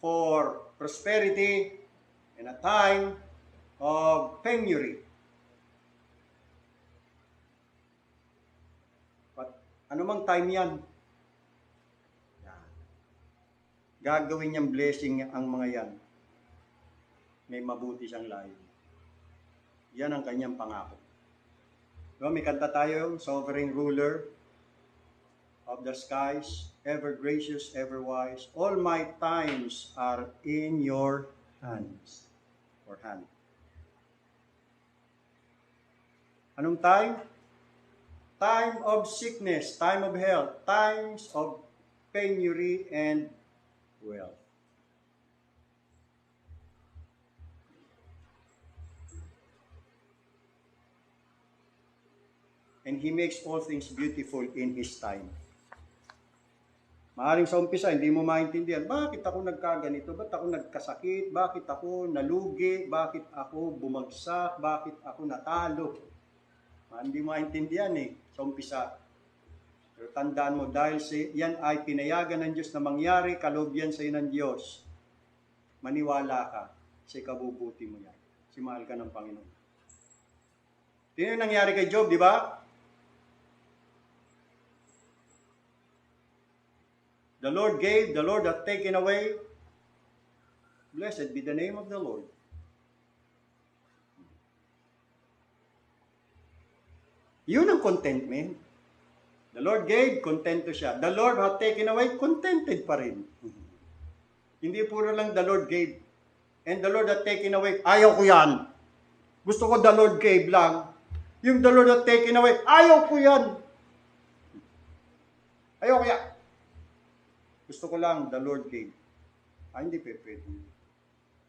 for prosperity, and a time of penury. But anumang time yan, gagawin niyang blessing ang mga yan. May mabuti siyang layo. Yan ang kanyang pangako. Diba, may kanta tayo, Sovereign Ruler of the skies, ever gracious, ever wise, all my times are in your hands. Or hand. Anong time? Time of sickness, time of health, times of penury and wealth. And He makes all things beautiful in His time. Maaring sa umpisa, hindi mo maintindihan, bakit ako nagkaganito? Ba't ako nagkasakit? Bakit ako nalugi? Bakit ako bumagsak? Bakit ako natalo? Hindi mo maintindihan sa umpisa. Pero tandaan mo, dahil yan ay pinayagan ng Diyos na mangyari, kaloob yan sa iyo ng Diyos. Maniwala ka, sa ikabubuti mo yan. Si mahal ka ng Panginoon. Tingnan yung nangyari kay Job, di ba? The Lord gave, the Lord hath taken away. Blessed be the name of the Lord. Yun ang contentment. The Lord gave, contento siya. The Lord hath taken away, contented pa rin. Hindi puro lang the Lord gave. And the Lord hath taken away, ayaw ko yan. Gusto ko the Lord gave lang. Yung the Lord hath taken away, ayaw ko yan. Ayaw ko yan. Gusto ko lang, the Lord gave. Hindi pwede.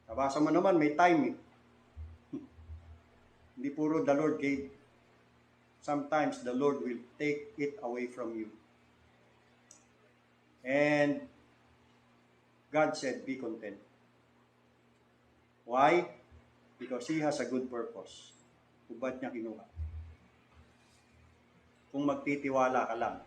Nabasa mo naman, may time Hindi puro the Lord gave. Sometimes the Lord will take it away from you. And God said, be content. Why? Because He has a good purpose. Kung ba't niya kinuha? Kung magtitiwala ka lang.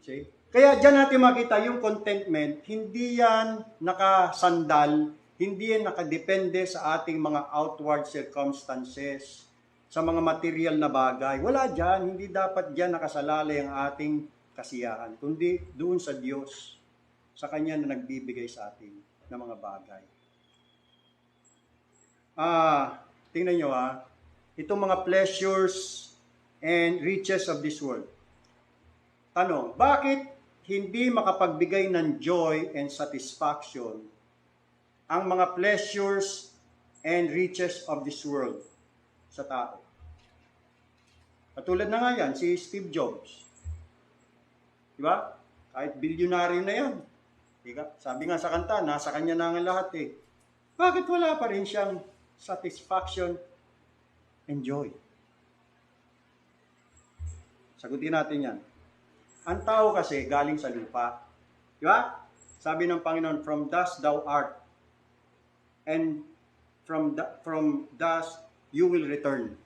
See? Kaya dyan natin makita yung contentment, hindi yan nakasandal, hindi yan nakadepende sa ating mga outward circumstances, sa mga material na bagay. Wala dyan, hindi dapat dyan nakasalalay ang ating kasiyahan, kundi doon sa Diyos, sa Kanya na nagbibigay sa atin ng mga bagay. Tingnan nyo itong mga pleasures and riches of this world. Tanong, bakit hindi makapagbigay ng joy and satisfaction ang mga pleasures and riches of this world sa tao? Katulad na nga yan, si Steve Jobs. Diba? Kahit bilyonaryo na yan. Diba? Sabi nga sa kanta, nasa kanya na nga lahat Bakit wala pa rin siyang satisfaction and joy? Sagutin natin yan. Ang tao kasi galing sa lupa. Di ba? Sabi ng Panginoon, from dust thou art, and from dust you will return.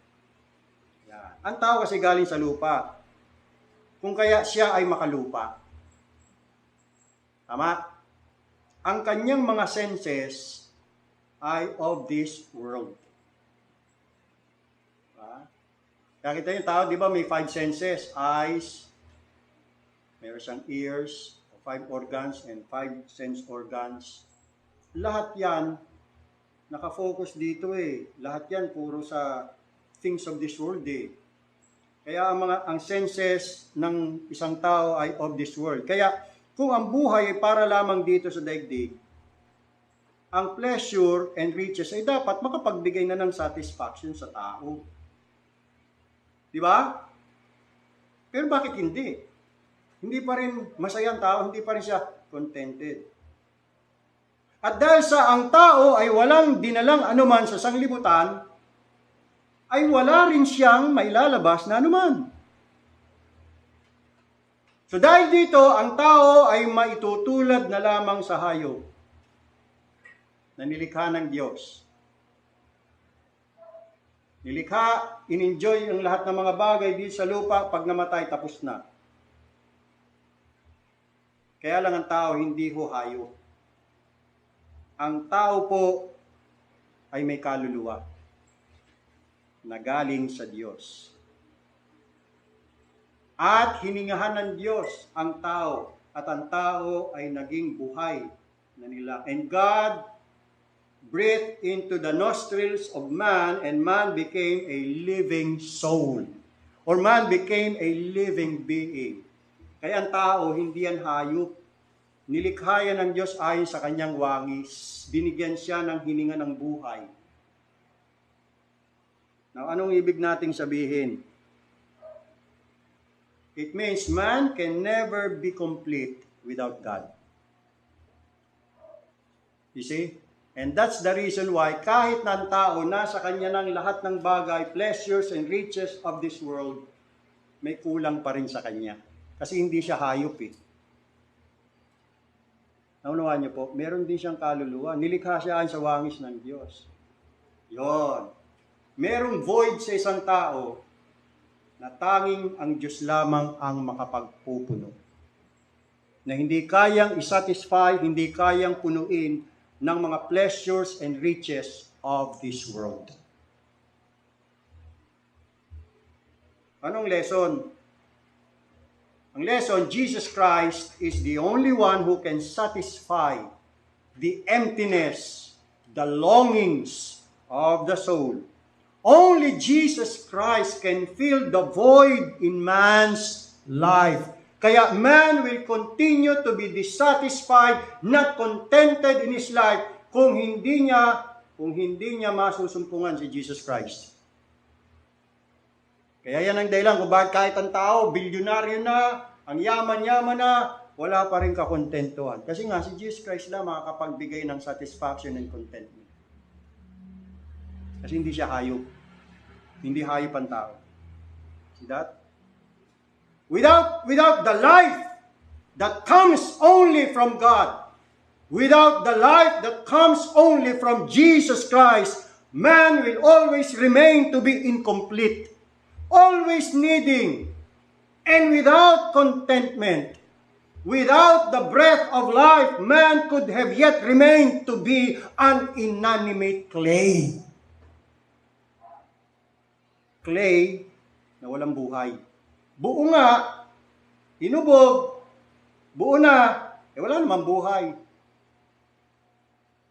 Yan. Ang tao kasi galing sa lupa. Kung kaya siya ay makalupa. Tama? Ang kanyang mga senses ay of this world. Diba? Kaya kita yung tao, di ba, may 5 senses, eyes, meron siyang ears, 5 organs, and 5 sense organs. Lahat yan, nakafocus dito Lahat yan, puro sa things of this world Kaya ang senses ng isang tao ay of this world. Kaya kung ang buhay ay para lamang dito sa daigdig, ang pleasure and riches ay dapat makapagbigay na ng satisfaction sa tao. Di ba? Pero bakit hindi? Hindi pa rin masaya ang tao, hindi pa rin siya contented. At dahil sa ang tao ay walang dinalang anuman sa sanglibutan, ay wala rin siyang mailalabas na anuman. So dahil dito, ang tao ay maitutulad na lamang sa hayop na nilikha ng Diyos. Nilikha, in-enjoy ang lahat ng mga bagay dito sa lupa, pag namatay, tapos na. Kaya lang ang tao hindi ho hayop. Ang tao po ay may kaluluwa na galing sa Diyos. At hiningahan ng Diyos ang tao, at ang tao ay naging buhay na nila. And God breathed into the nostrils of man, and man became a living soul. Or man became a living being. Kaya ang tao, hindi yan hayop. Nilikha yan ng Diyos ayon sa kanyang wangis. Binigyan siya ng hininga ng buhay. Now, anong ibig nating sabihin? It means man can never be complete without God. You see? And that's the reason why kahit na ang tao nasa kanya ng lahat ng bagay, pleasures and riches of this world, may kulang pa rin sa kanya. Kasi hindi siya hayop eh. Naunawaan niyo po, meron din siyang kaluluwa. Nilikha siya sa wangis ng Diyos. Yon. Merong void sa isang tao na tanging ang Diyos lamang ang makapagpupuno. Na hindi kayang isatisfy, hindi kayang punuin ng mga pleasures and riches of this world. Anong lesson? Ang lesson, Jesus Christ is the only one who can satisfy the emptiness, the longings of the soul. Only Jesus Christ can fill the void in man's life. Kaya man will continue to be dissatisfied, not contented in his life kung hindi niya masusumpungan si Jesus Christ. Kaya yan ang dahilan kung bakit kahit ang tao, bilyonaryo na, ang yaman-yaman na, wala pa rin kakontentuhan. Kasi nga si Jesus Christ lang makakapagbigay ng satisfaction and contentment. Kasi hindi siya hayop. Hindi hayop ang tao. See that? Without the life that comes only from God, without the life that comes only from Jesus Christ, man will always remain to be incomplete, always needing, and without contentment. Without the breath of life, man could have yet remained to be an inanimate clay. Clay na walang buhay. Buo nga, hinubog, buo na, wala namang buhay.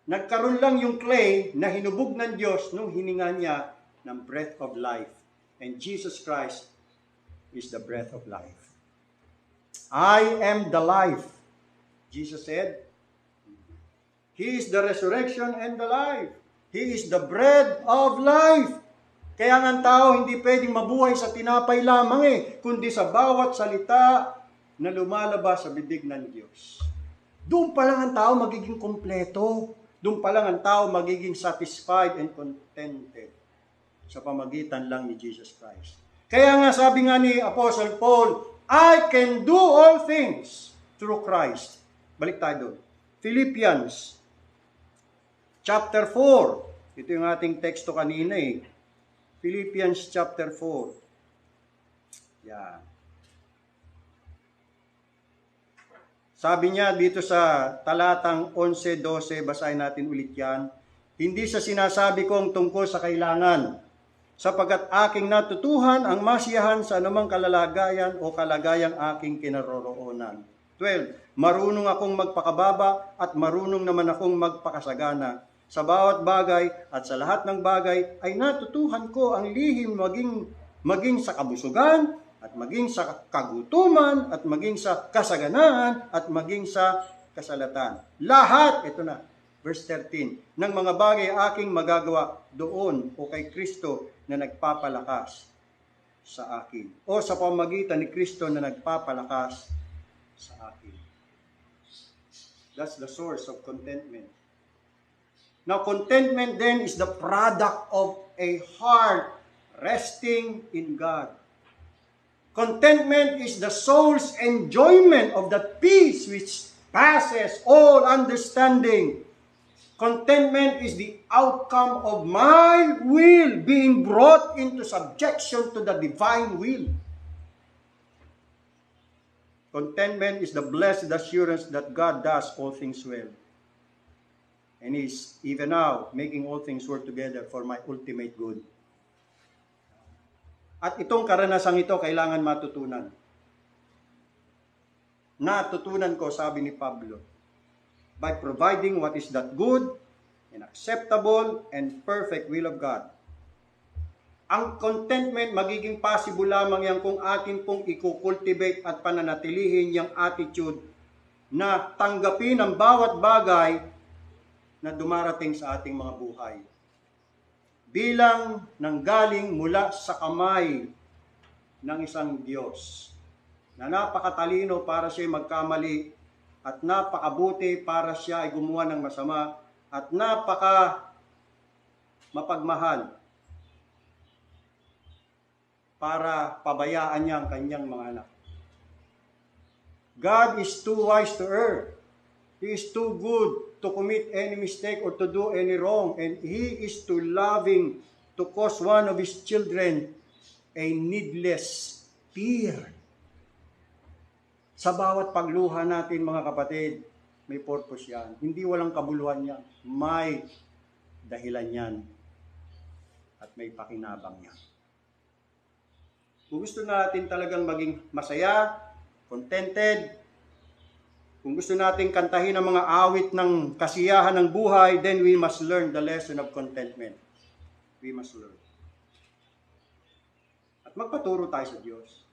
Nagkaroon lang yung clay na hinubog ng Diyos nung hininga niya ng breath of life. And Jesus Christ is the breath of life. I am the life, Jesus said. He is the resurrection and the life. He is the bread of life. Kaya nga ang tao hindi pwedeng mabuhay sa tinapay lamang kundi sa bawat salita na lumalabas sa bibig ng Diyos. Doon pa lang ang tao magiging kompleto. Doon pa lang ang tao magiging satisfied and contented sa pamagitan lang ni Jesus Christ. Kaya nga sabi nga ni Apostle Paul, I can do all things through Christ. Balik tayo doon. Philippians chapter 4. Ito yung ating teksto kanina Philippians chapter 4. Yan. Sabi niya dito sa talatang 11-12, basahin natin ulit yan. Hindi sa sinasabi kong tungkol sa kailangan, sapagkat aking natutuhan ang masiyahan sa anumang kalalagayan o kalagayang aking kinaroroonan. 12. Marunong akong magpakababa at marunong naman akong magpakasagana. Sa bawat bagay at sa lahat ng bagay ay natutuhan ko ang lihim maging sa kabusugan at maging sa kagutuman at maging sa kasaganaan at maging sa kasalatan. Lahat, ito na, verse 13, ng mga bagay aking magagawa doon o kay Kristo na nagpapalakas. sa akin. O sa pamamagitan ni Kristo na nagpapalakas sa akin. That's the source of contentment. Now, contentment then is the product of a heart resting in God. Contentment is the soul's enjoyment of that peace which passes all understanding. Contentment is the outcome of my will being brought into subjection to the divine will. Contentment is the blessed assurance that God does all things well. And is even now making all things work together for my ultimate good. At itong karanasang ito kailangan matutunan. Natutunan ko, sabi ni Pablo, by providing what is that good and acceptable and perfect will of God. Ang contentment magiging possible lamang yan kung atin pong i-cultivate at pananatilihin yung attitude na tanggapin ang bawat bagay na dumarating sa ating mga buhay bilang nanggaling mula sa kamay ng isang Diyos na napakatalino para siya magkamali at napakabuti para siya ay gumawa ng masama at napaka mapagmahal para pabayaan niya ang kanyang mga anak. God is too wise to err. He is too good to commit any mistake or to do any wrong. And He is too loving to cause one of His children a needless fear. Sa bawat pagluha natin, mga kapatid, may purpose yan. Hindi walang kabuluhan yan. May dahilan yan. At may pakinabang yan. Kung gusto natin talagang maging masaya, contented, kung gusto natin kantahin ang mga awit ng kasiyahan ng buhay, then we must learn the lesson of contentment. We must learn. At magpaturo tayo sa Diyos.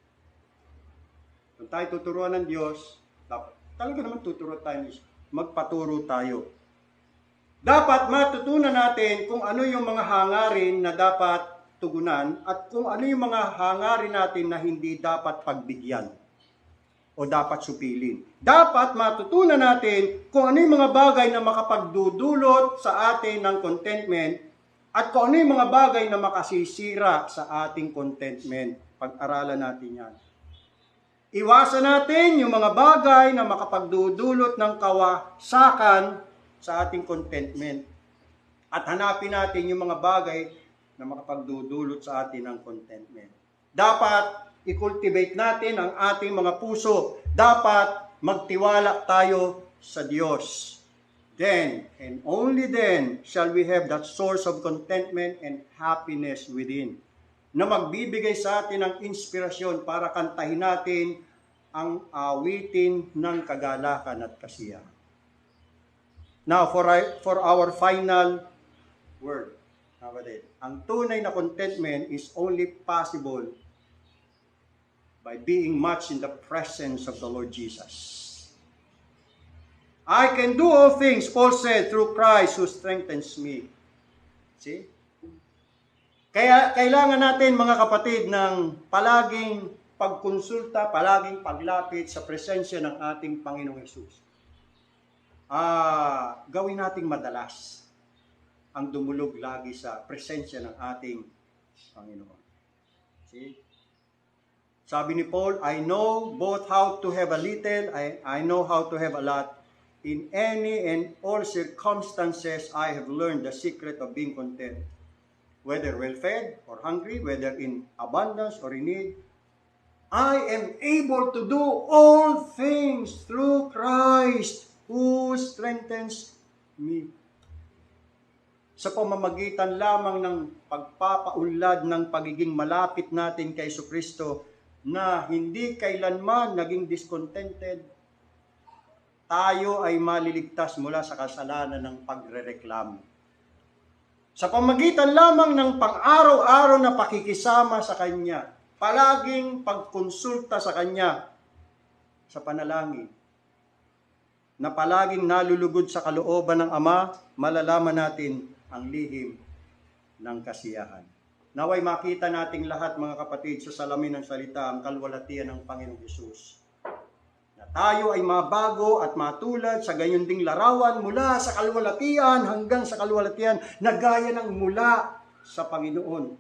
Kung tayo tuturuan ng Diyos, dapat talaga naman tuturo tayo. Magpaturo tayo. Dapat matutunan natin kung ano yung mga hangarin na dapat tugunan at kung ano yung mga hangarin natin na hindi dapat pagbigyan o dapat supilin. Dapat matutunan natin kung ano yung mga bagay na makapagdudulot sa atin ng contentment at kung ano yung mga bagay na makasisira sa ating contentment. Pag-aralan natin yan. Iwasan natin yung mga bagay na makapagdudulot ng kawasakan sa ating contentment. At hanapin natin yung mga bagay na makapagdudulot sa atin ng contentment. Dapat i-cultivate natin ang ating mga puso. Dapat magtiwala tayo sa Diyos. Then, and only then, shall we have that source of contentment and happiness within, na magbibigay sa atin ng inspirasyon para kantahin natin ang awitin ng kagalakan at kasiyahan. Now, for our final word, ang tunay na contentment is only possible by being much in the presence of the Lord Jesus. I can do all things, Paul said, through Christ who strengthens me. See? Kaya kailangan natin, mga kapatid, ng palaging pagkonsulta, palaging paglapit sa presensya ng ating Panginoong Hesus. Gawin nating madalas ang dumulog lagi sa presensya ng ating Panginoon. See? Sabi ni Paul, I know both how to have a little, I know how to have a lot. In any and all circumstances, I have learned the secret of being content. Whether well-fed or hungry, whether in abundance or in need, I am able to do all things through Christ who strengthens me. Sa pamamagitan lamang ng pagpapaunlad ng pagiging malapit natin kay Jesucristo na hindi kailanman naging discontented, tayo ay maliligtas mula sa kasalanan ng pagrereklamo. Sa pamamagitan lamang ng pang-araw-araw na pakikisama sa Kanya, palaging pagkonsulta sa Kanya sa panalangin, na palaging nalulugod sa kalooban ng Ama, malalaman natin ang lihim ng kasiyahan. Naway makita nating lahat, mga kapatid, sa salamin ng salita ang kalwalatian ng Panginoong Hesus. Na tayo ay mabago at matulad sa gayon ding larawan mula sa kalwalatian hanggang sa kalwalatian na gaya ng mula sa Panginoon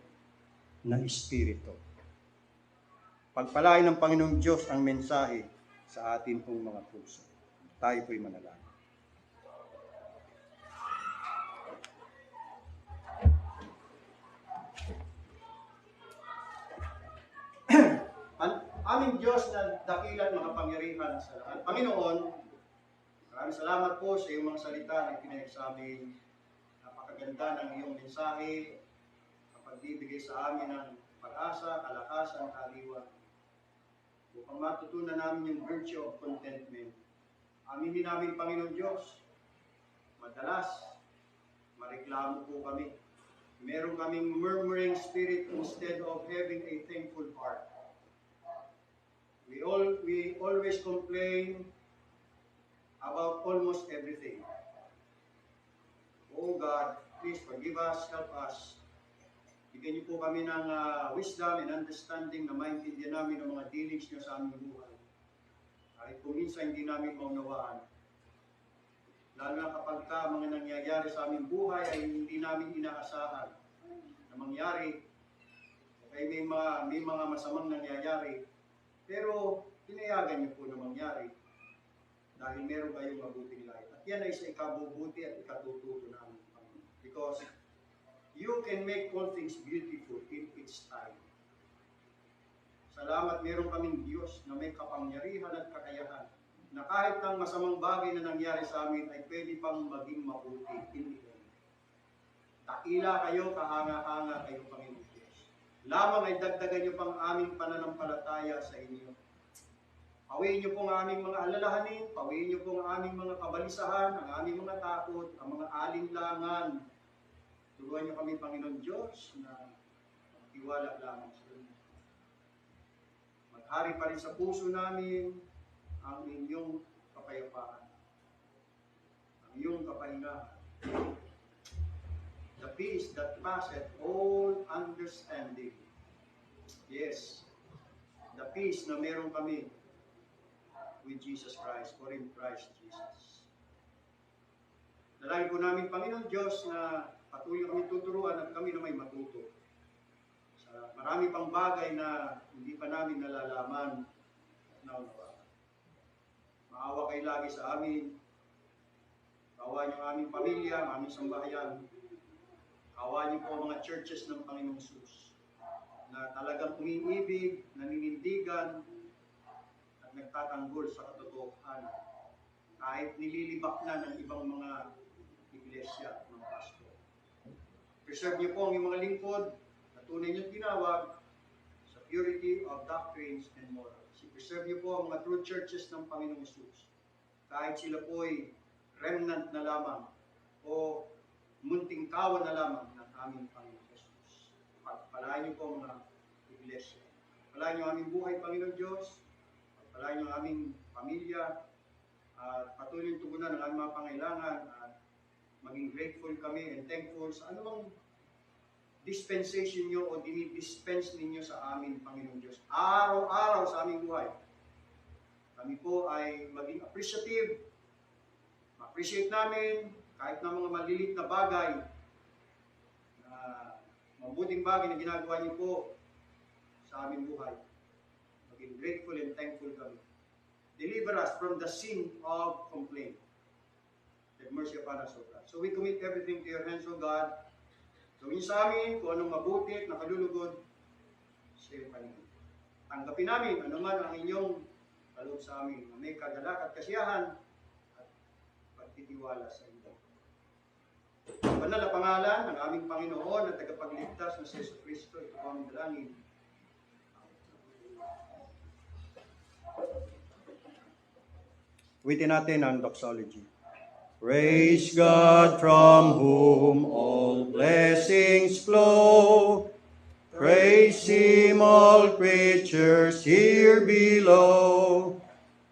na Espiritu. Pagpalain ng Panginoong Diyos ang mensahe sa atin pong mga puso. Tayo po'y manalangin. Aming Diyos na dakilan makapangyarihan sa lahat. Panginoon, maraming salamat po sa iyong mga salita na ipinahig sa amin. Napakaganda ng iyong mensahe, kapagbibigay sa amin ng pag-asa, kalakasan, kaliwan. Upang matutunan namin yung virtue of contentment. Aminin namin, Panginoon Diyos, madalas, mareklamo po kami. Meron kaming murmuring spirit instead of having a thankful heart. We always complain about almost everything. Oh God, please forgive us, help us. Bigyan niyo po kami ng wisdom and understanding na maintindihan namin ang mga dealings niyo sa aming buhay. Kahit kung minsan hindi namin maunawaan. Lalo na kapag mga nangyayari sa aming buhay ay hindi namin inaasahan na mangyari. Okay, may mga masamang nangyayari. Pero, pinayagan niyo po na mangyari dahil meron kayong mabuting lahat. At yan ay sa ikabubuti at ikatututo namin. Because you can make all things beautiful in its time. Salamat, meron kaming Diyos na may kapangyarihan at kakayahan na kahit ng masamang bagay na nangyari sa amin ay pwede pang maging mabuti in the end. Dakila kayo, kahanga-hanga kayo, Panginoon. Lamang ay dagdagan niyo pang aming pananampalataya sa inyo. Pawiin niyo pong aming mga alalahanin, pawiin niyo pong aming mga kabalisahan, ang aming mga takot, ang mga alinlangan. Turuan niyo kami, Panginoon Diyos, na magtiwala lamang sa inyo. Maghari pa rin sa puso namin ang inyong kapayapaan, ang iyong kapahingahan. The peace that passeth all understanding. Yes, the peace na meron kami with Jesus Christ, or in Christ Jesus. Dalangin po namin, Panginoon Diyos, na patuloy kami tuturuan at kami na may matuto. Sa marami pang bagay na hindi pa namin nalalaman at naunawaan. Maawa kayo lagi sa amin. Maawa niyo ang aming pamilya, ang aming sambahayan. Awa niyo po ang mga churches ng Panginoong Hesus na talagang umiibig, naninindigan, at nagtatanggol sa katotohanan. Kahit nililibak na ng ibang mga iglesia, mga pastor. Preserve niyo po ang iyong mga lingkod na tunay niyong tinawag sa purity of doctrines and morals. Preserve niyo po ang mga true churches ng Panginoong Hesus. Kahit sila po ay remnant na lamang o munting kawan na lamang ng aming Panginoon Jesus. Pagpalain niyo po mga iglesia. Pagpalain niyo aming buhay, Panginoon Diyos. Pagpalain niyo aming pamilya. At patuloy yung tugunan ng aming mga pangailangan. At maging grateful kami and thankful sa anumang dispensation niyo o dinidispense ninyo sa amin, Panginoon Diyos. Araw-araw sa aming buhay. Kami po ay maging appreciative. Ma-appreciate namin kahit na mga malilit na bagay, na mabuting bagay na ginagawa niyo po sa aming buhay. Maging grateful and thankful kami. Deliver us from the sin of complaint. Have mercy upon us, O God. So we commit everything to your hands, O God. Gawin sa amin kung anong mabuti at nakalulugod sa iyong Panginoon. Tanggapin namin anuman ang inyong kaloob sa amin na may kagalak at kasiyahan at pagtitiwala sa inyo. Banal na pangalan ng aming Panginoon at tagapagligtas na si Yesu Cristo, ito ang dalangin. Witin natin ang doxology. Praise God from whom all blessings flow. Praise Him all creatures here below.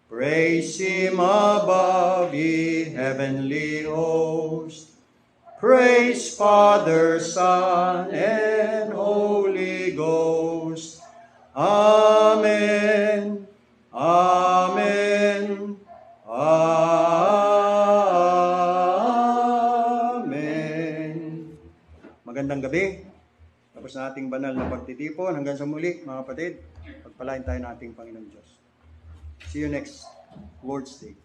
Praise Him above, ye heavenly hosts. Praise Father, Son, and Holy Ghost. Amen. Amen. Amen. Magandang gabi. Tapos na ating banal na pagtitipon. Hanggang sa muli, mga kapatid. Pagpalain tayo ng ating Panginoon Diyos. See you next Lord's Day.